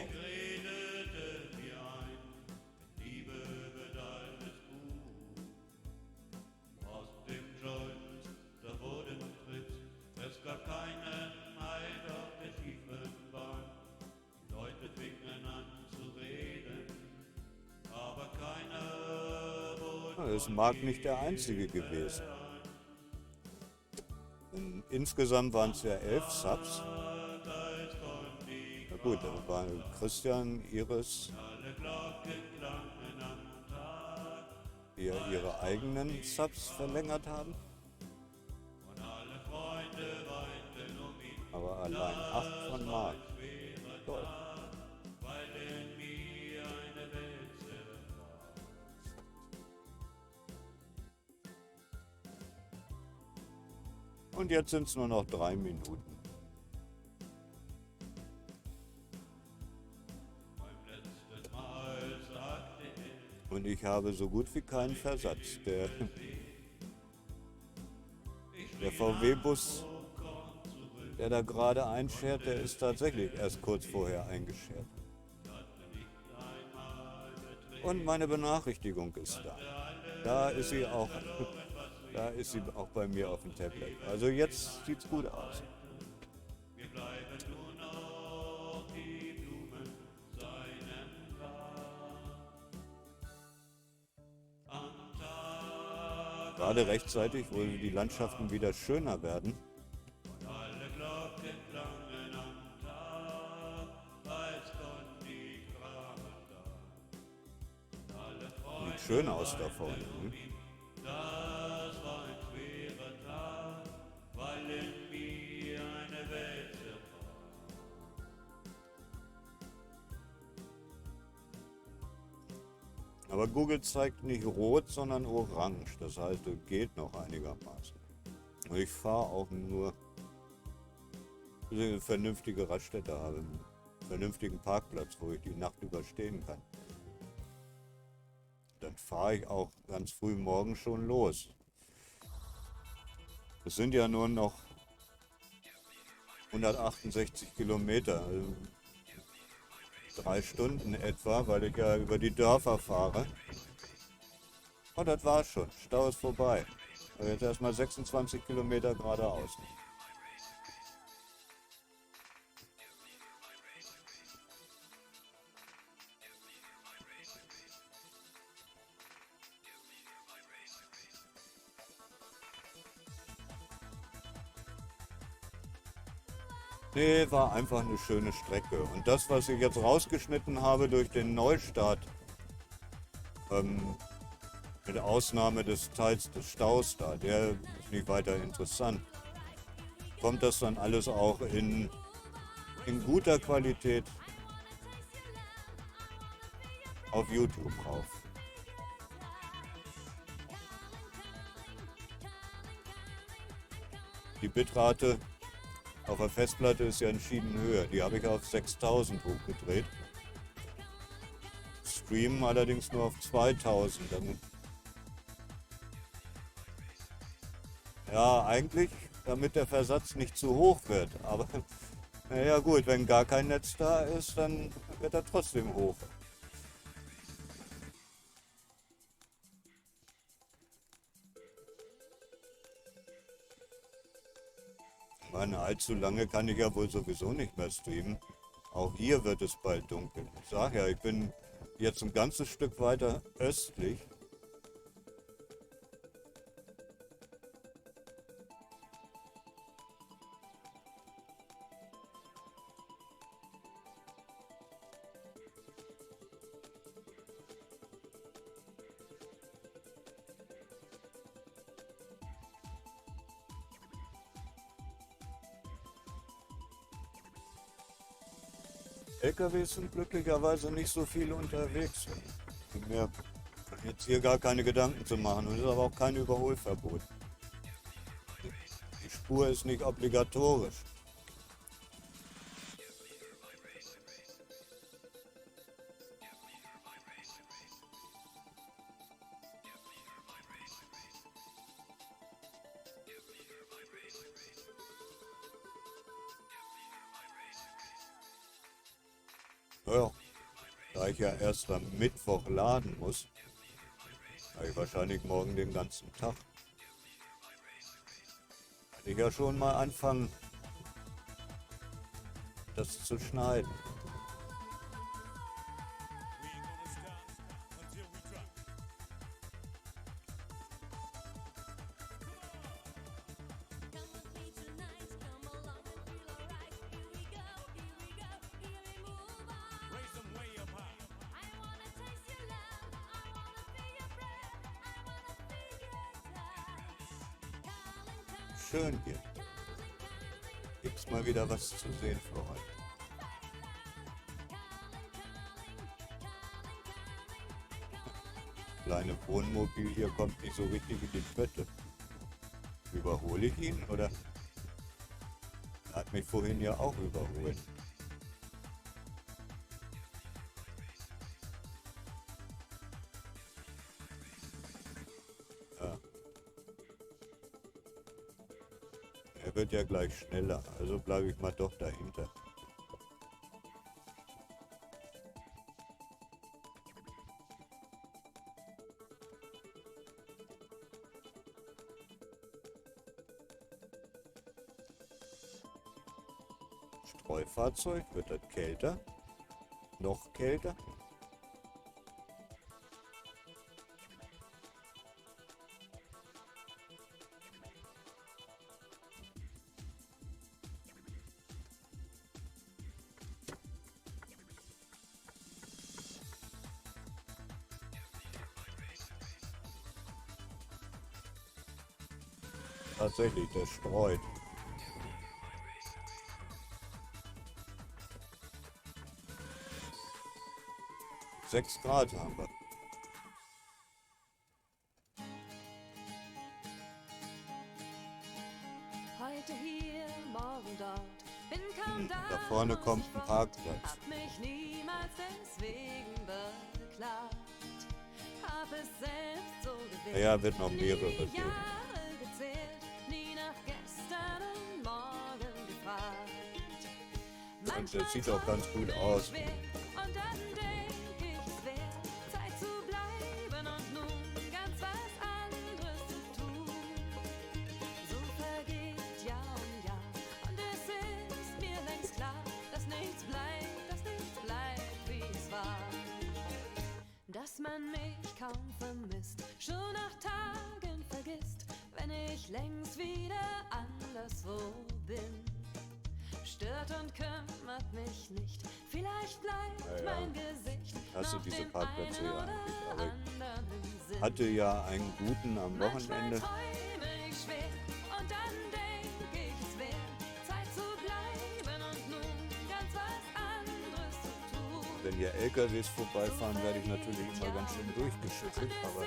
Es mag nicht der einzige gewesen. Insgesamt waren es ja 11 Subs. Na gut, da waren Christian, Iris, die ja ihre eigenen Subs verlängert haben. Aber allein 8 von Marc. Toll. Und jetzt sind es nur noch 3 Minuten. Und ich habe so gut wie keinen Versatz. Der VW-Bus, der da gerade einschert, der ist tatsächlich erst kurz vorher eingeschert. Und meine Benachrichtigung ist da. Da ist sie auch. Da ist sie auch bei mir auf dem Tablet. Also jetzt sieht's gut aus. Gerade rechtzeitig, wo die Landschaften wieder schöner werden. Sieht schön aus da vorne. Aber Google zeigt nicht rot, sondern orange. Das heißt, es geht noch einigermaßen. Und ich fahre auch nur, bis ich eine vernünftige Raststätte habe, einen vernünftigen Parkplatz, wo ich die Nacht überstehen kann. Dann fahre ich auch ganz früh morgen schon los. Es sind ja nur noch 168 Kilometer. Also 3 Stunden etwa, weil ich ja über die Dörfer fahre. Und das war's schon. Stau ist vorbei. Also jetzt erstmal 26 Kilometer geradeaus. Nee, war einfach eine schöne Strecke. Und das, was ich jetzt rausgeschnitten habe durch den Neustart, mit Ausnahme des Teils des Staus da, der ist nicht weiter interessant, kommt das dann alles auch in guter Qualität auf YouTube rauf. Die Bitrate auf der Festplatte ist ja entschieden höher. Die habe ich auf 6000 hochgedreht. Streamen allerdings nur auf 2000. Ja, eigentlich, damit der Versatz nicht zu hoch wird. Aber naja gut, wenn gar kein Netz da ist, dann wird er trotzdem hoch. Meine, allzu lange kann ich ja wohl sowieso nicht mehr streamen. Auch hier wird es bald dunkel. Ich sage ja, ich bin jetzt ein ganzes Stück weiter östlich. LKWs sind glücklicherweise nicht so viel unterwegs. Mir jetzt hier gar keine Gedanken zu machen. Und es ist aber auch kein Überholverbot. Spur ist nicht obligatorisch. Ja, da ich ja erst am Mittwoch laden muss, habe ich wahrscheinlich morgen den ganzen Tag. Kann ich ja schon mal anfangen, das zu schneiden. Schön hier. Gibt's mal wieder was zu sehen für heute. Kleine Wohnmobil hier kommt nicht so richtig in die Pötte. Überhole ich ihn oder? Er hat mich vorhin ja auch überholt. Ja. Er wird ja gleich schneller, also bleibe ich mal doch dahinter. Streufahrzeug, wird das kälter? Noch kälter? Tatsächlich, der streut. Sechs Grad haben wir. Heute hier, morgen dort, bin kaum da. Da vorne kommt ein Parkplatz. Hab mich niemals deswegen beklagt. Hab es selbst so gewählt. Ja, wird noch mehrere geben. Jahre gezählt, nie nach gestern und morgen gefragt. Und das sieht auch ganz gut aus. Und dann denk ich, es wär Zeit zu bleiben und nun ganz was anderes zu tun. So vergeht Jahr um Jahr und es ist mir längst klar, dass nichts bleibt, wie es war. Dass man mich kaum vermisst, schon nach Tagen vergisst, wenn ich längst wieder anderswo bin. Stört und kümmert mich nicht, vielleicht bleibt mein Gesicht Hast du noch diese dem Parkplätze einen ja oder eigentlich, aber anderen im Sinn. ich hatte ja einen guten am Wochenende. Manchmal träume ich schwer und dann denk ich, es wär Zeit zu bleiben und nun ganz was anderes zu tun. Wenn hier LKWs vorbeifahren, werde ich natürlich immer ganz schön durchgeschüttelt, aber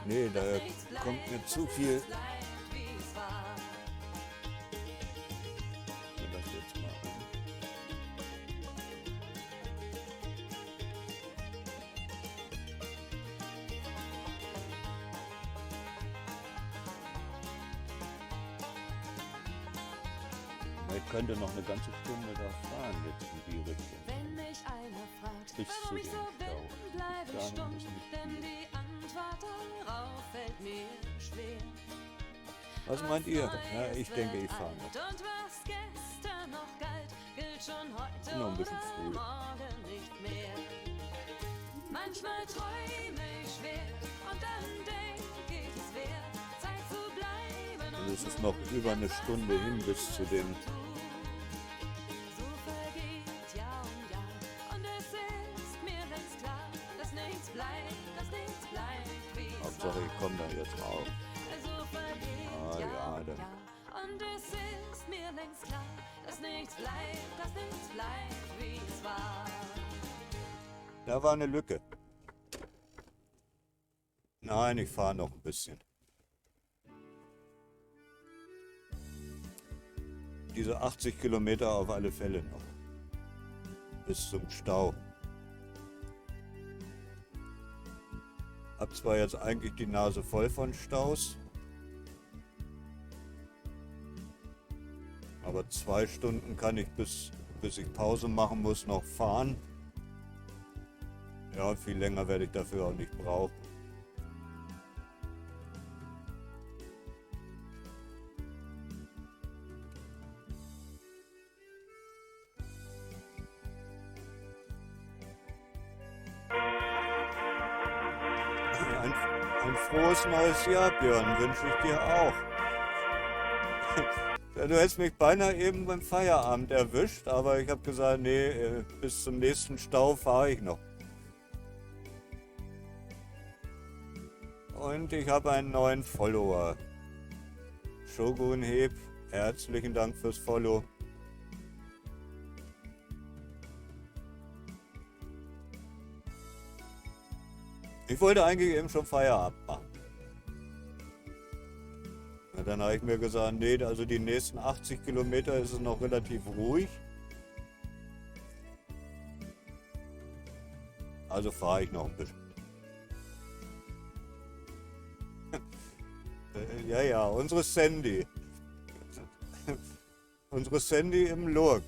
nee, da kommt mir zu viel. Ich will das jetzt mal an. Ich könnte noch eine ganze Stunde da fahren jetzt in die Richtung. Wenn mich einer fragt, Bis zu warum ich dem so Stau. bin, bleibe ich Dahin stumm, ist nicht denn viel. die Antwort darauf fällt mir schwer. Was meint ihr? Ja, ich denke, ich fahre noch. Und was gestern noch galt, gilt schon heute Noch ein bisschen oder früh. morgen nicht mehr. Manchmal träume ich schwer und dann denk ich, es wär Zeit zu bleiben. Also es ist noch über eine Stunde hin bis zu dem. So vergeht Jahr um Jahr und es ist mir längst klar, dass nichts bleibt, wie es Hauptsache war. ich komme da jetzt rauf. So vergeht Ah, ja, Jahr um dann. Jahr und es ist mir längst klar, dass nichts bleibt, wie es war. Da war eine Lücke. Nein, ich fahre noch ein bisschen. diese 80 Kilometer auf alle Fälle noch. Bis zum Stau. Hab zwar jetzt eigentlich die Nase voll von Staus, aber 2 Stunden kann ich bis ich Pause machen muss noch fahren. Ja, viel länger werde ich dafür auch nicht brauchen. Ein frohes neues Jahr, Björn, wünsche ich dir auch. Ja, du hättest mich beinahe eben beim Feierabend erwischt, aber ich habe gesagt, nee, bis zum nächsten Stau fahre ich noch. Und ich habe einen neuen Follower. Shogun Heb, herzlichen Dank fürs Follow. Ich wollte eigentlich eben schon Feierabend machen. Na, dann habe ich mir gesagt, nee, also die nächsten 80 Kilometer ist es noch relativ ruhig. Also fahre ich noch ein bisschen. Ja, unsere Sandy. Unsere Sandy im Lurk.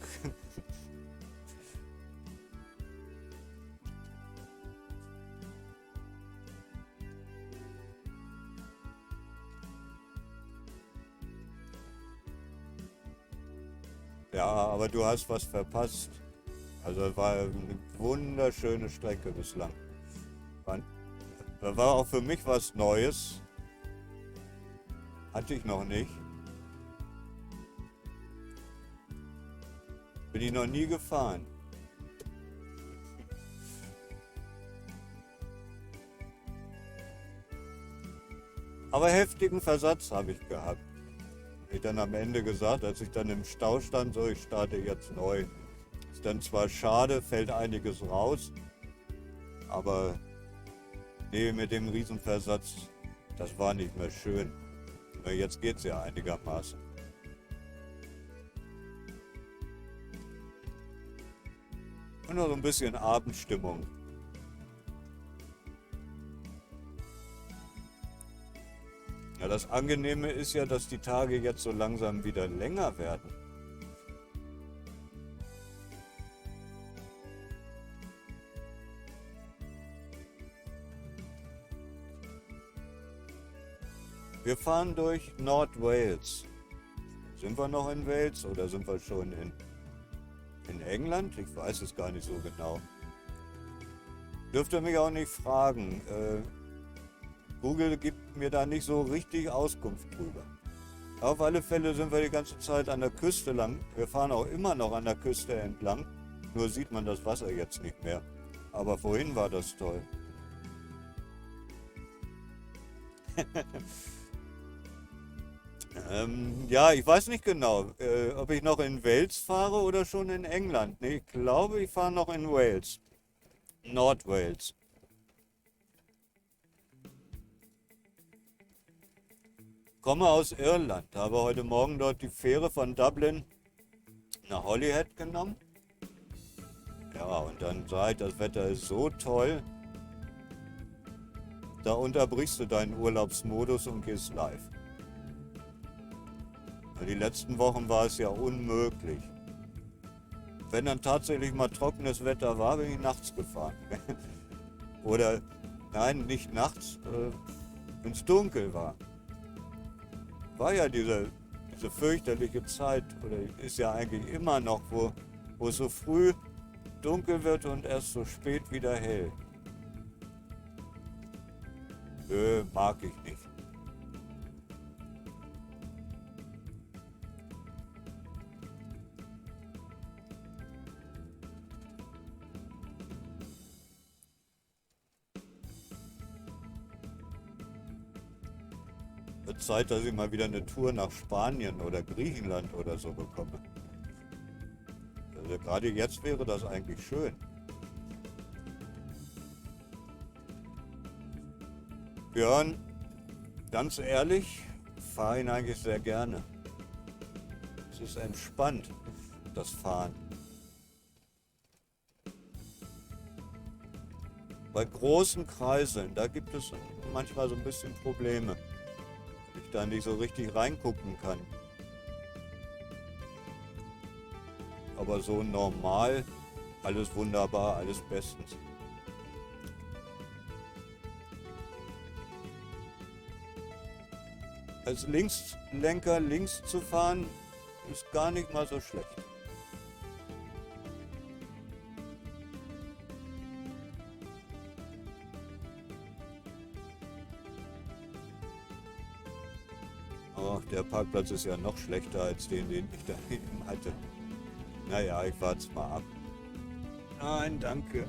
Ja, aber du hast was verpasst. Also es war eine wunderschöne Strecke bislang. Da war auch für mich was Neues. Hatte ich noch nicht. Bin ich noch nie gefahren. Aber heftigen Versatz habe ich gehabt. Ich dann am Ende gesagt, als ich dann im Stau stand, so ich starte jetzt neu. Ist dann zwar schade, fällt einiges raus, aber nee, mit dem Riesenversatz, das war nicht mehr schön. Jetzt geht's ja einigermaßen. Und noch so ein bisschen Abendstimmung. Ja, das Angenehme ist ja, dass die Tage jetzt so langsam wieder länger werden. Wir fahren durch Nordwales. Sind wir noch in Wales oder sind wir schon in England? Ich weiß es gar nicht so genau. Dürft ihr mich auch nicht fragen. Google gibt mir da nicht so richtig Auskunft drüber. Auf alle Fälle sind wir die ganze Zeit an der Küste lang. Wir fahren auch immer noch an der Küste entlang. Nur sieht man das Wasser jetzt nicht mehr. Aber vorhin war das toll. Ja, ich weiß nicht genau, ob ich noch in Wales fahre oder schon in England. Nee, ich glaube, ich fahre noch in Wales. Nordwales. Komme aus Irland, habe heute Morgen dort die Fähre von Dublin nach Holyhead genommen. Ja, und dann sah ich, das Wetter ist so toll. Da unterbrichst du deinen Urlaubsmodus und gehst live. Die letzten Wochen war es ja unmöglich. Wenn dann tatsächlich mal trockenes Wetter war, bin ich nachts gefahren. Oder, nein, nicht nachts, wenn es dunkel war. War ja diese fürchterliche Zeit, oder ist ja eigentlich immer noch, wo es so früh dunkel wird und erst so spät wieder hell. Mag ich nicht. Wird Zeit, dass ich mal wieder eine Tour nach Spanien oder Griechenland oder so bekomme. Also gerade jetzt wäre das eigentlich schön. Björn, ganz ehrlich, fahre ihn eigentlich sehr gerne. Es ist entspannt, das Fahren. Bei großen Kreiseln, da gibt es manchmal so ein bisschen Probleme, weil ich da nicht so richtig reingucken kann. Aber so normal, alles wunderbar, alles bestens. Als Linkslenker links zu fahren, ist gar nicht mal so schlecht. Aber der Parkplatz ist ja noch schlechter als den ich da eben hatte. Naja, ich warte mal ab. Nein, danke.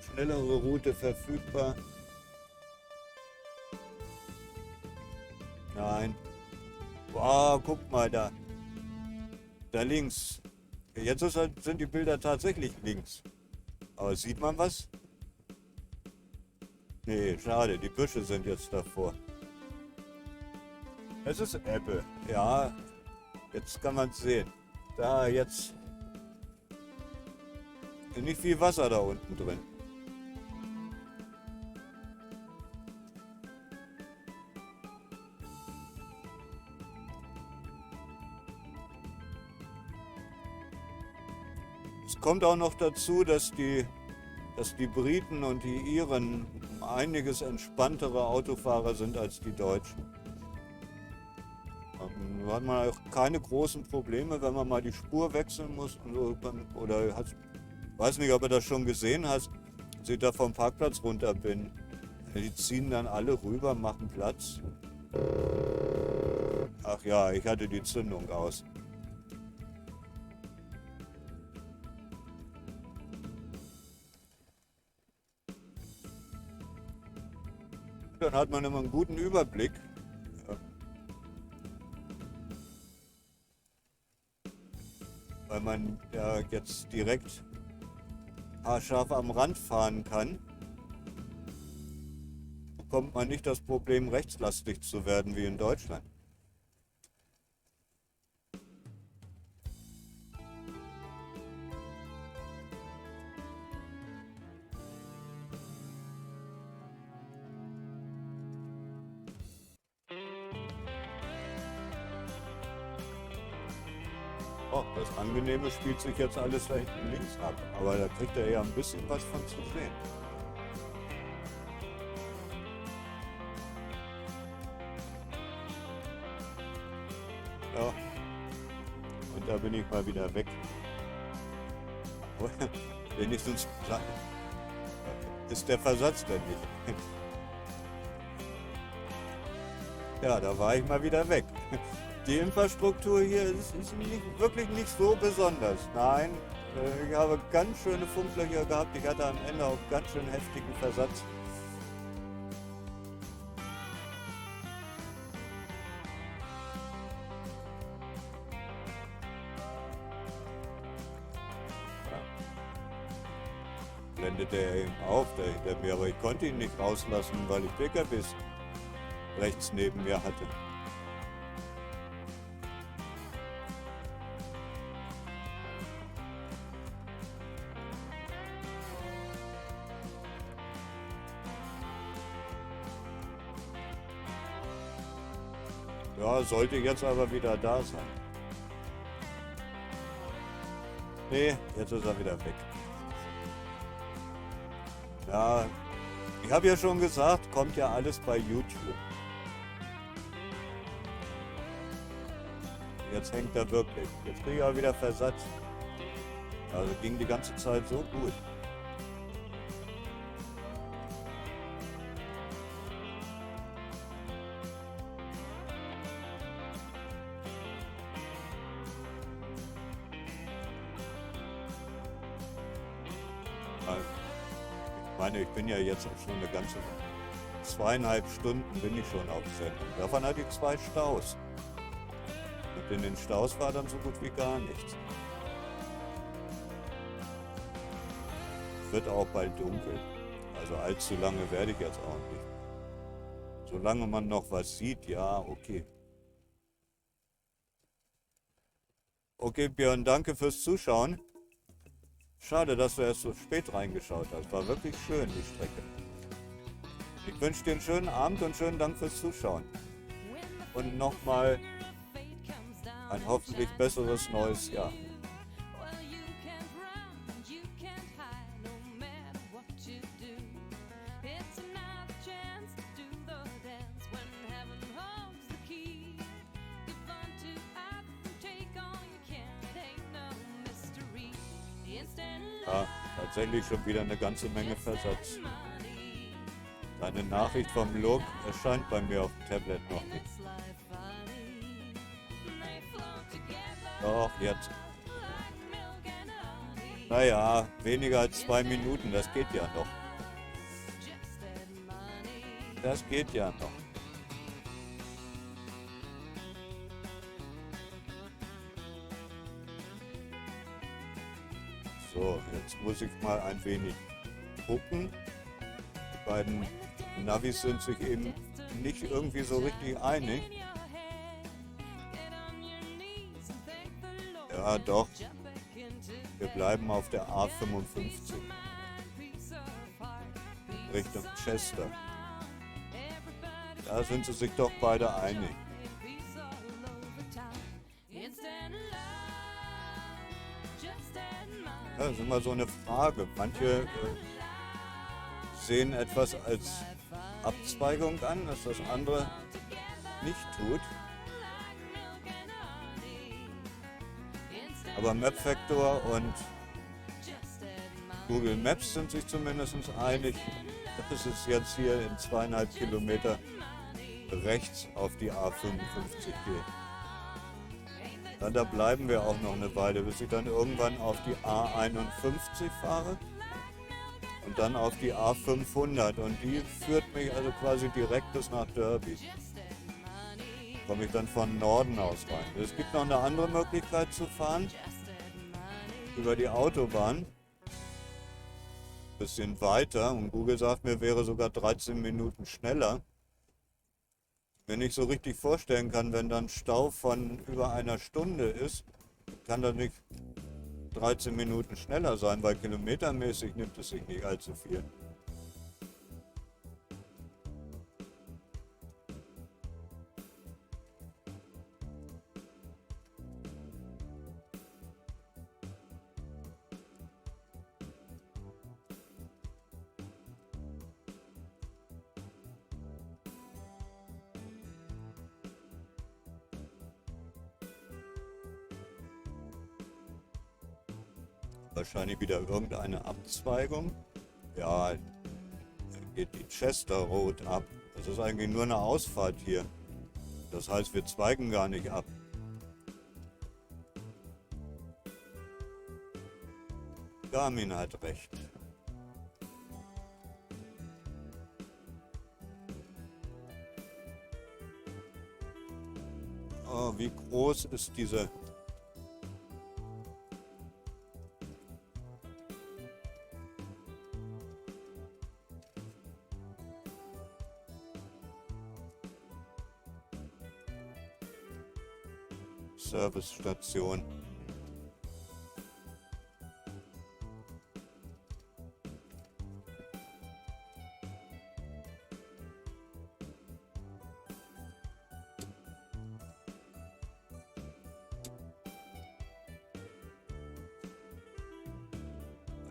Schnellere Route verfügbar. Nein. Wow, guck mal da. Da links. Jetzt sind die Bilder tatsächlich links. Aber sieht man was? Nee, schade, die Büsche sind jetzt davor. Es ist Ebbe. Ja, jetzt kann man es sehen. Da jetzt ist nicht viel Wasser da unten drin. Es kommt auch noch dazu, dass die Briten und die Iren einiges entspanntere Autofahrer sind als die Deutschen. Da hat man auch keine großen Probleme, wenn man mal die Spur wechseln muss. Weiß nicht, ob du das schon gesehen hast, als ich da vom Parkplatz runter bin. Die ziehen dann alle rüber, machen Platz. Ach ja, ich hatte die Zündung aus. Dann hat man immer einen guten Überblick. Weil man ja jetzt direkt haarscharf am Rand fahren kann, bekommt man nicht das Problem, rechtslastig zu werden wie in Deutschland. Oh, das Angenehme spielt sich jetzt alles da hinten links ab, aber da kriegt er ja ein bisschen was von zu sehen. Ja, und da bin ich mal wieder weg. Wenigstens ist der Versatz denn nicht. Ja, da war ich mal wieder weg. Die Infrastruktur hier ist wirklich nicht so besonders. Nein, ich habe ganz schöne Funklöcher gehabt. Ich hatte am Ende auch ganz schön heftigen Versatz. Ja. Blendet er eben auf, da hinter mir, aber ich konnte ihn nicht rauslassen, weil ich PKWs rechts neben mir hatte. Ja, sollte jetzt aber wieder da sein. Nee, jetzt ist er wieder weg. Ja, ich habe ja schon gesagt, kommt ja alles bei YouTube. Jetzt hängt er wirklich. Jetzt kriege ich auch wieder Versatz. Also ging die ganze Zeit so gut. Ich meine, ich bin ja jetzt auch schon eine ganze 2,5 Stunden bin ich schon auf Sendung. Davon hatte ich 2 Staus. Und in den Staus war dann so gut wie gar nichts. Es wird auch bald dunkel. Also allzu lange werde ich jetzt auch nicht. Solange man noch was sieht, ja, okay. Okay, Björn, danke fürs Zuschauen. Schade, dass du erst so spät reingeschaut hast. War wirklich schön, die Strecke. Ich wünsche dir einen schönen Abend und schönen Dank fürs Zuschauen. Und nochmal ein hoffentlich besseres neues Jahr. Well, you can't run, you can't hide, no matter what you do. It's another chance to do the dance when heaven holds the key. Give unto others and take all you can. It ain't no mystery. The instant Ja, tatsächlich schon wieder eine ganze Menge Versatz. money Deine Nachricht vom Log erscheint bei mir auf dem Tablet noch nicht. makes life funny. They flow together Doch, jetzt. like milk and honey. Naja, weniger als 2 Minuten, das geht ja noch. Just add money. Das geht ja noch. So, jetzt muss ich mal ein wenig gucken. Die beiden Navis sind sich eben nicht irgendwie so richtig einig. Ja, doch. Wir bleiben auf der A55 Richtung Chester. Da sind sie sich doch beide einig. Ja, das ist immer so eine Frage. Manche sehen etwas als Abzweigung an, dass das andere nicht tut. Aber Mapfactor und Google Maps sind sich zumindest einig, dass es jetzt hier in 2,5 Kilometer rechts auf die A55 geht. Ja, da bleiben wir auch noch eine Weile, bis ich dann irgendwann auf die A51 fahre und dann auf die A500 und die führt mich also quasi direkt bis nach Derby. Komme ich dann von Norden aus rein. Es gibt noch eine andere Möglichkeit zu fahren, über die Autobahn. Bisschen weiter und Google sagt mir, wäre sogar 13 Minuten schneller. Wenn ich so richtig vorstellen kann, wenn dann Stau von über einer Stunde ist, kann das nicht 13 Minuten schneller sein, weil kilometermäßig nimmt es sich nicht allzu viel. Wahrscheinlich wieder irgendeine Abzweigung. Ja, geht die Chester Road ab. Das ist eigentlich nur eine Ausfahrt hier. Das heißt, wir zweigen gar nicht ab. Garmin hat recht. Oh, wie groß ist diese Servicestation?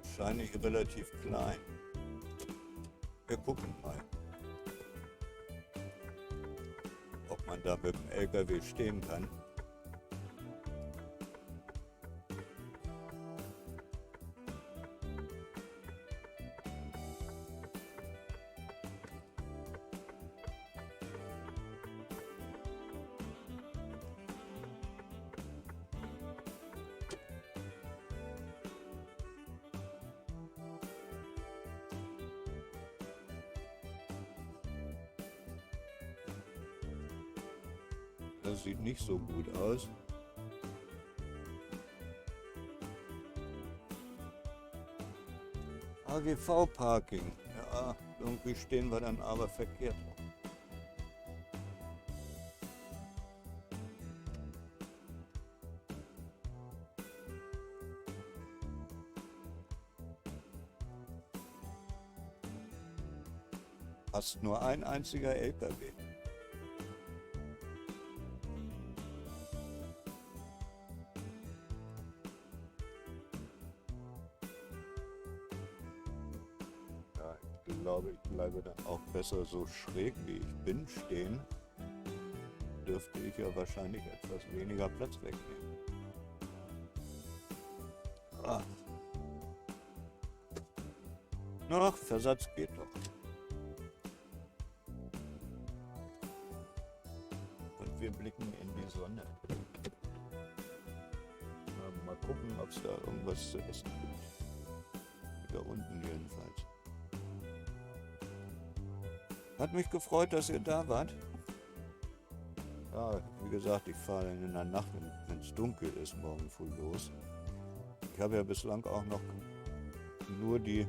Wahrscheinlich relativ klein. Wir gucken mal, ob man da mit dem LKW stehen kann. Das sieht nicht so gut aus. AGV-Parking. Ja, irgendwie stehen wir dann aber verkehrt. passt nur ein einziger LKW. Ja, ich glaube, ich bleibe dann auch besser so schräg wie ich bin stehen. Dürfte ich ja wahrscheinlich etwas weniger Platz wegnehmen. Ah. Ach, Versatz geht doch. Und wir blicken in die Sonne. Mal gucken, ob es da irgendwas zu essen gibt. Da unten jedenfalls. Hat mich gefreut, dass ihr da wart. Ja, wie gesagt, ich fahre dann in der Nacht, wenn es dunkel ist, morgen früh los. Ich habe ja bislang auch noch nur die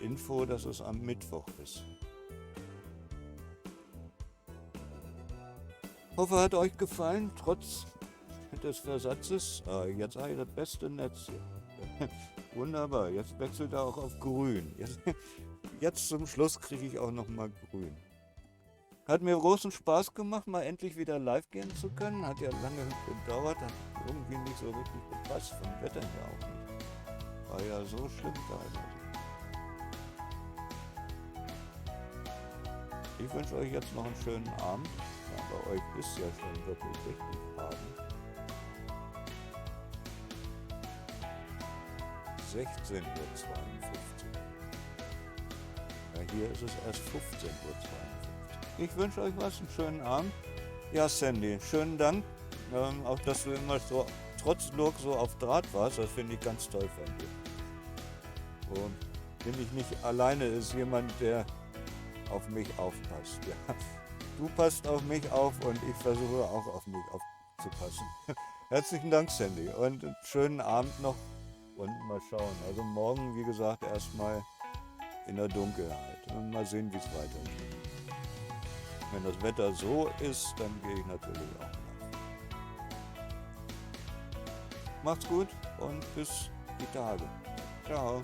Info, dass es am Mittwoch ist. Hoffe, hat euch gefallen, trotz des Versatzes. Jetzt habe ich das beste Netz hier. Wunderbar, jetzt wechselt er auch auf grün. Jetzt zum Schluss kriege ich auch noch mal grün. Hat mir großen Spaß gemacht, mal endlich wieder live gehen zu können. Hat ja lange gedauert, hat irgendwie nicht so richtig gepasst, vom Wetter her auch nicht. War ja so schlimm teilweise. Ich wünsche euch jetzt noch einen schönen Abend. Ja, bei euch ist ja schon wirklich richtig Abend. 16:52 Uhr. Ja, hier ist es erst 15:52 Uhr. Ich wünsche euch was, einen schönen Abend. Ja, Sandy, schönen Dank. Auch, dass du immer so trotz Lurk so auf Draht warst. Das finde ich ganz toll von dir. Und wenn ich nicht alleine ist, jemand, der auf mich aufpasst. Ja. Du passt auf mich auf und ich versuche auch auf mich aufzupassen. Herzlichen Dank, Sandy, und einen schönen Abend noch und mal schauen. Also morgen, wie gesagt, erstmal in der Dunkelheit und mal sehen, wie es weitergeht. Wenn das Wetter so ist, dann gehe ich natürlich auch nach. Macht's gut und bis die Tage. Ciao.